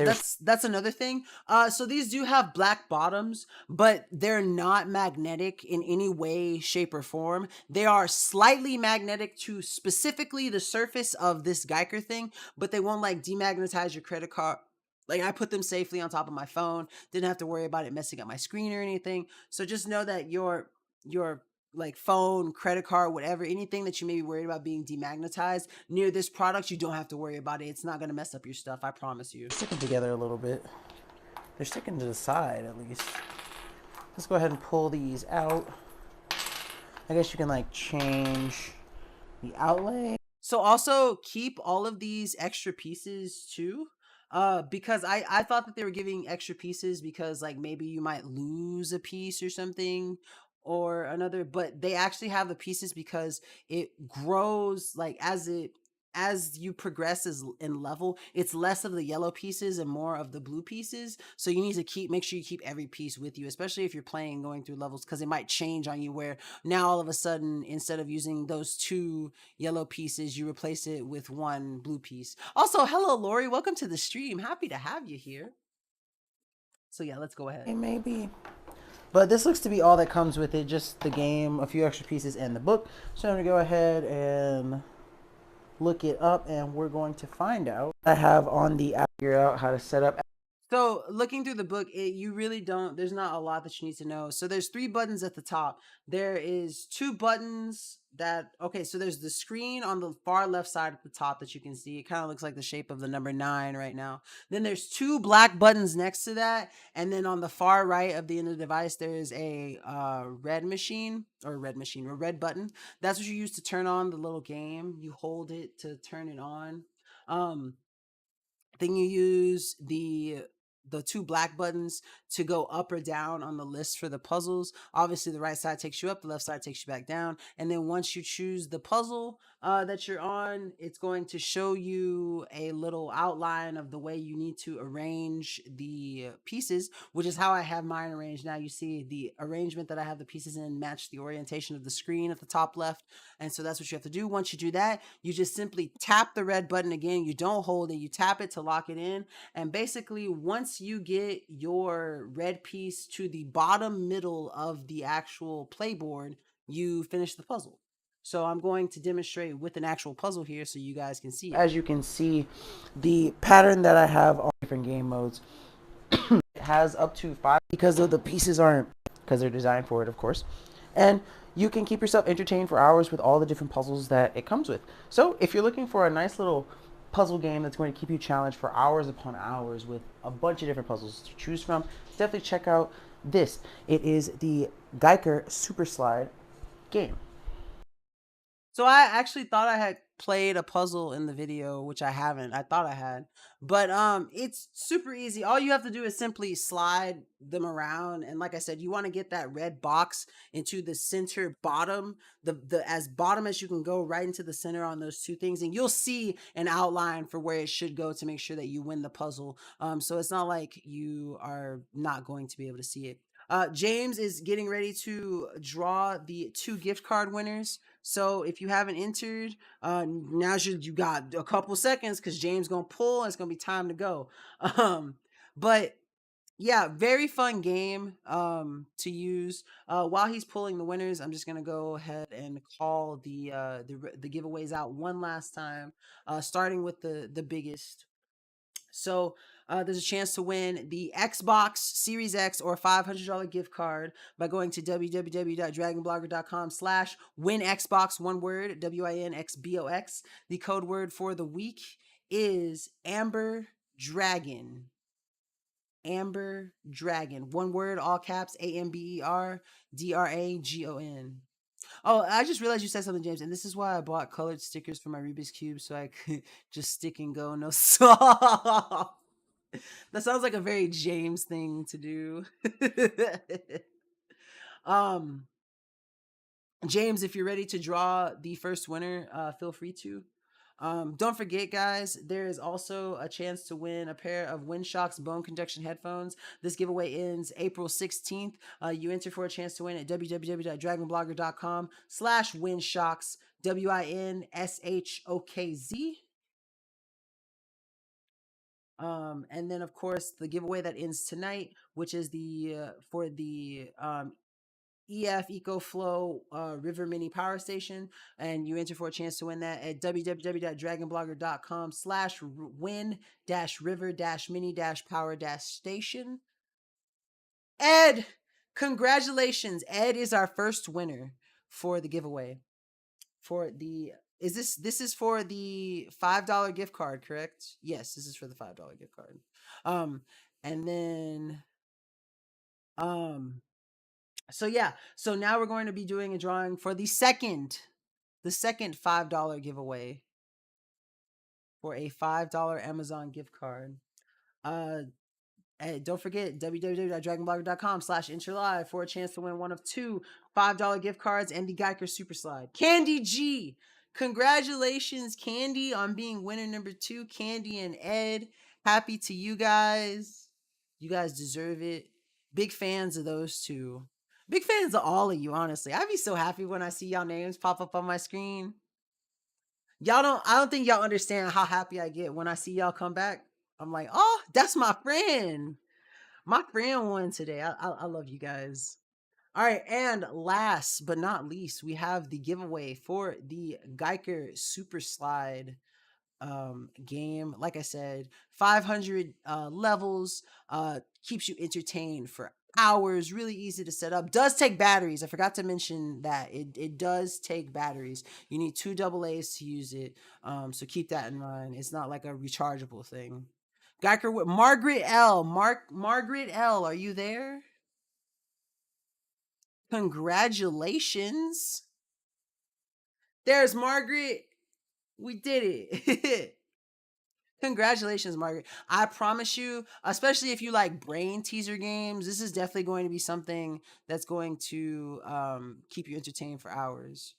another thing. So these do have black bottoms, but they're not magnetic in any way, shape, or form. They are slightly magnetic to specifically the surface of this Geiker thing, but they won't like demagnetize your credit card. Like, I put them safely on top of my phone. Didn't have to worry about it messing up my screen or anything. So just know that your like phone, credit card, whatever, anything that you may be worried about being demagnetized near this product, you don't have to worry about it. It's not going to mess up your stuff. I promise you. Sticking together a little bit. They're sticking to the side, at least. Let's go ahead and pull these out. I guess you can like change the outlay. So also keep all of these extra pieces too. Because I thought that they were giving extra pieces because like maybe you might lose a piece or something or another, but they actually have the pieces because it grows like as you progress in level, it's less of the yellow pieces and more of the blue pieces. So you need to make sure you keep every piece with you, especially if you're playing going through levels, because it might change on you where now all of a sudden, instead of using those 2 yellow pieces, you replace it with 1 blue piece. Also, hello, Lori. Welcome to the stream. Happy to have you here. So yeah, let's go ahead. Maybe. But this looks to be all that comes with it. Just the game, a few extra pieces, and the book. So I'm going to go ahead and look it up, and we're going to find out. I have on the app, figure out how to set up. So looking through the book, you really there's not a lot that you need to know. So there's 3 buttons at the top. There is 2 buttons okay, so there's the screen on the far left side at the top that you can see. It kind of looks like the shape of the number 9 right now. Then there's 2 black buttons next to that, and then on the far right of the end of the device there is a red button. That's what you use to turn on the little game. You hold it to turn it on. Then you use the 2 black buttons to go up or down on the list for the puzzles. Obviously, the right side takes you up, the left side takes you back down. And then once you choose the puzzle that you're on, it's going to show you a little outline of the way you need to arrange the pieces, which is how I have mine arranged. Now you see the arrangement that I have the pieces in match the orientation of the screen at the top left. And so that's what you have to do. Once you do that, you just simply tap the red button again. You don't hold it, you tap it to lock it in. And basically, once you get your red piece to the bottom middle of the actual playboard, you finish the puzzle. So I'm going to demonstrate with an actual puzzle here so you guys can see it. As you can see, the pattern that I have on different game modes has up to 5 because of the pieces aren't, because they're designed for it, of course. And you can keep yourself entertained for hours with all the different puzzles that it comes with. So if you're looking for a nice little puzzle game that's going to keep you challenged for hours upon hours with a bunch of different puzzles to choose from, definitely check out this. It is the Geiker Super Slide game. So I actually thought I had played a puzzle in the video, which I haven't. I thought I had. But it's super easy. All you have to do is simply slide them around, and like I said, you want to get that red box into the center bottom, the as bottom as you can go, right into the center on those 2 things, and you'll see an outline for where it should go to make sure that you win the puzzle. So it's not like you are not going to be able to see it. James is getting ready to draw the 2 gift card winners. So if you haven't entered, now you got a couple seconds because James gonna pull and it's gonna be time to go. But yeah, very fun game to use. While he's pulling the winners, I'm just gonna go ahead and call the giveaways out one last time, starting with the biggest. So there's a chance to win the Xbox Series X or $500 gift card by going to www.dragonblogger.com/winxbox, one word, WINXBOX. The code word for the week is Amber Dragon. Amber Dragon. One word, all caps, AMBERDRAGON. Oh, I just realized you said something, James, and this is why I bought colored stickers for my Rubik's Cube so I could just stick and go, no stop. That sounds like a very James thing to do. James, if you're ready to draw the first winner, feel free to. Don't forget, guys, there is also a chance to win a pair of Winshocks bone conduction headphones. This giveaway ends April 16th. You enter for a chance to win at www.dragonblogger.com/winshocks, WINSHOKZ. And then of course the giveaway that ends tonight, which is the for the Ecoflow River Mini Power Station, and you enter for a chance to win that at www.dragonblogger.com/win-river-mini-power-station. Ed, congratulations! Ed is our first winner for the giveaway. For the this is for the $5 gift card, correct? Yes, this is for the $5 gift card. And then so yeah, so now we're going to be doing a drawing for the second $5 giveaway for a $5 Amazon gift card. And don't forget www.dragonblogger.com/interlive for a chance to win one of 2 $5 gift cards and the Geiker Super Slide. Candy G, congratulations, Candy, on being winner number 2. Candy and Ed, happy to you guys. You guys deserve it. Big fans of those 2. Big fans of all of you, honestly. I'd be so happy when I see y'all names pop up on my screen. I don't think y'all understand how happy I get when I see y'all come back. I'm like, oh, that's my friend. My friend won today. I love you guys. All right, and last but not least, we have the giveaway for the Geiker Super Slide game. Like I said, 500 levels, keeps you entertained for hours, really easy to set up. Does take batteries. I forgot to mention that it does take batteries. You need 2 AA's to use it. So keep that in mind. It's not like a rechargeable thing. Geiker with Margaret L. Margaret L. Are you there? Congratulations. There's Margaret. We did it. Congratulations, Margaret. I promise you, especially if you like brain teaser games, this is definitely going to be something that's going to keep you entertained for hours.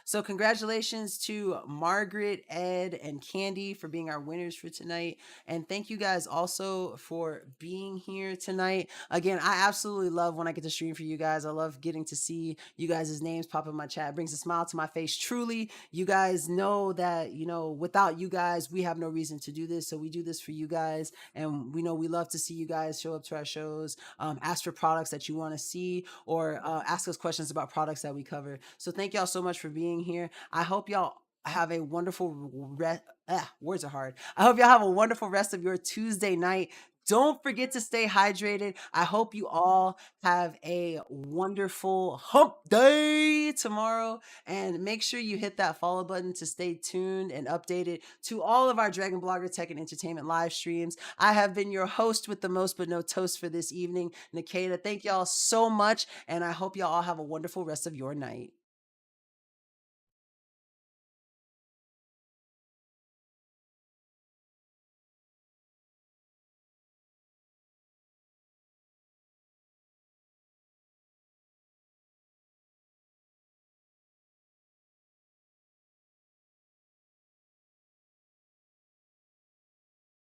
So congratulations to Margaret, Ed, and Candy for being our winners for tonight. And thank you guys also for being here tonight. Again, I absolutely love when I get to stream for you guys. I love getting to see you guys' names pop in my chat. It brings a smile to my face. Truly, you guys know that, without you guys, we have no reason to do this. So we do this for you guys. And we know we love to see you guys show up to our shows, ask for products that you want to see, or ask us questions about products that we cover. So thank y'all so much for being here. I hope y'all have a wonderful words are hard. I hope y'all have a wonderful rest of your Tuesday night. Don't forget to stay hydrated. I hope you all have a wonderful hump day tomorrow. And make sure you hit that follow button to stay tuned and updated to all of our Dragon Blogger Tech and Entertainment live streams. I have been your host with the most but no toast for this evening, Nkda. Thank y'all so much. And I hope y'all all have a wonderful rest of your night.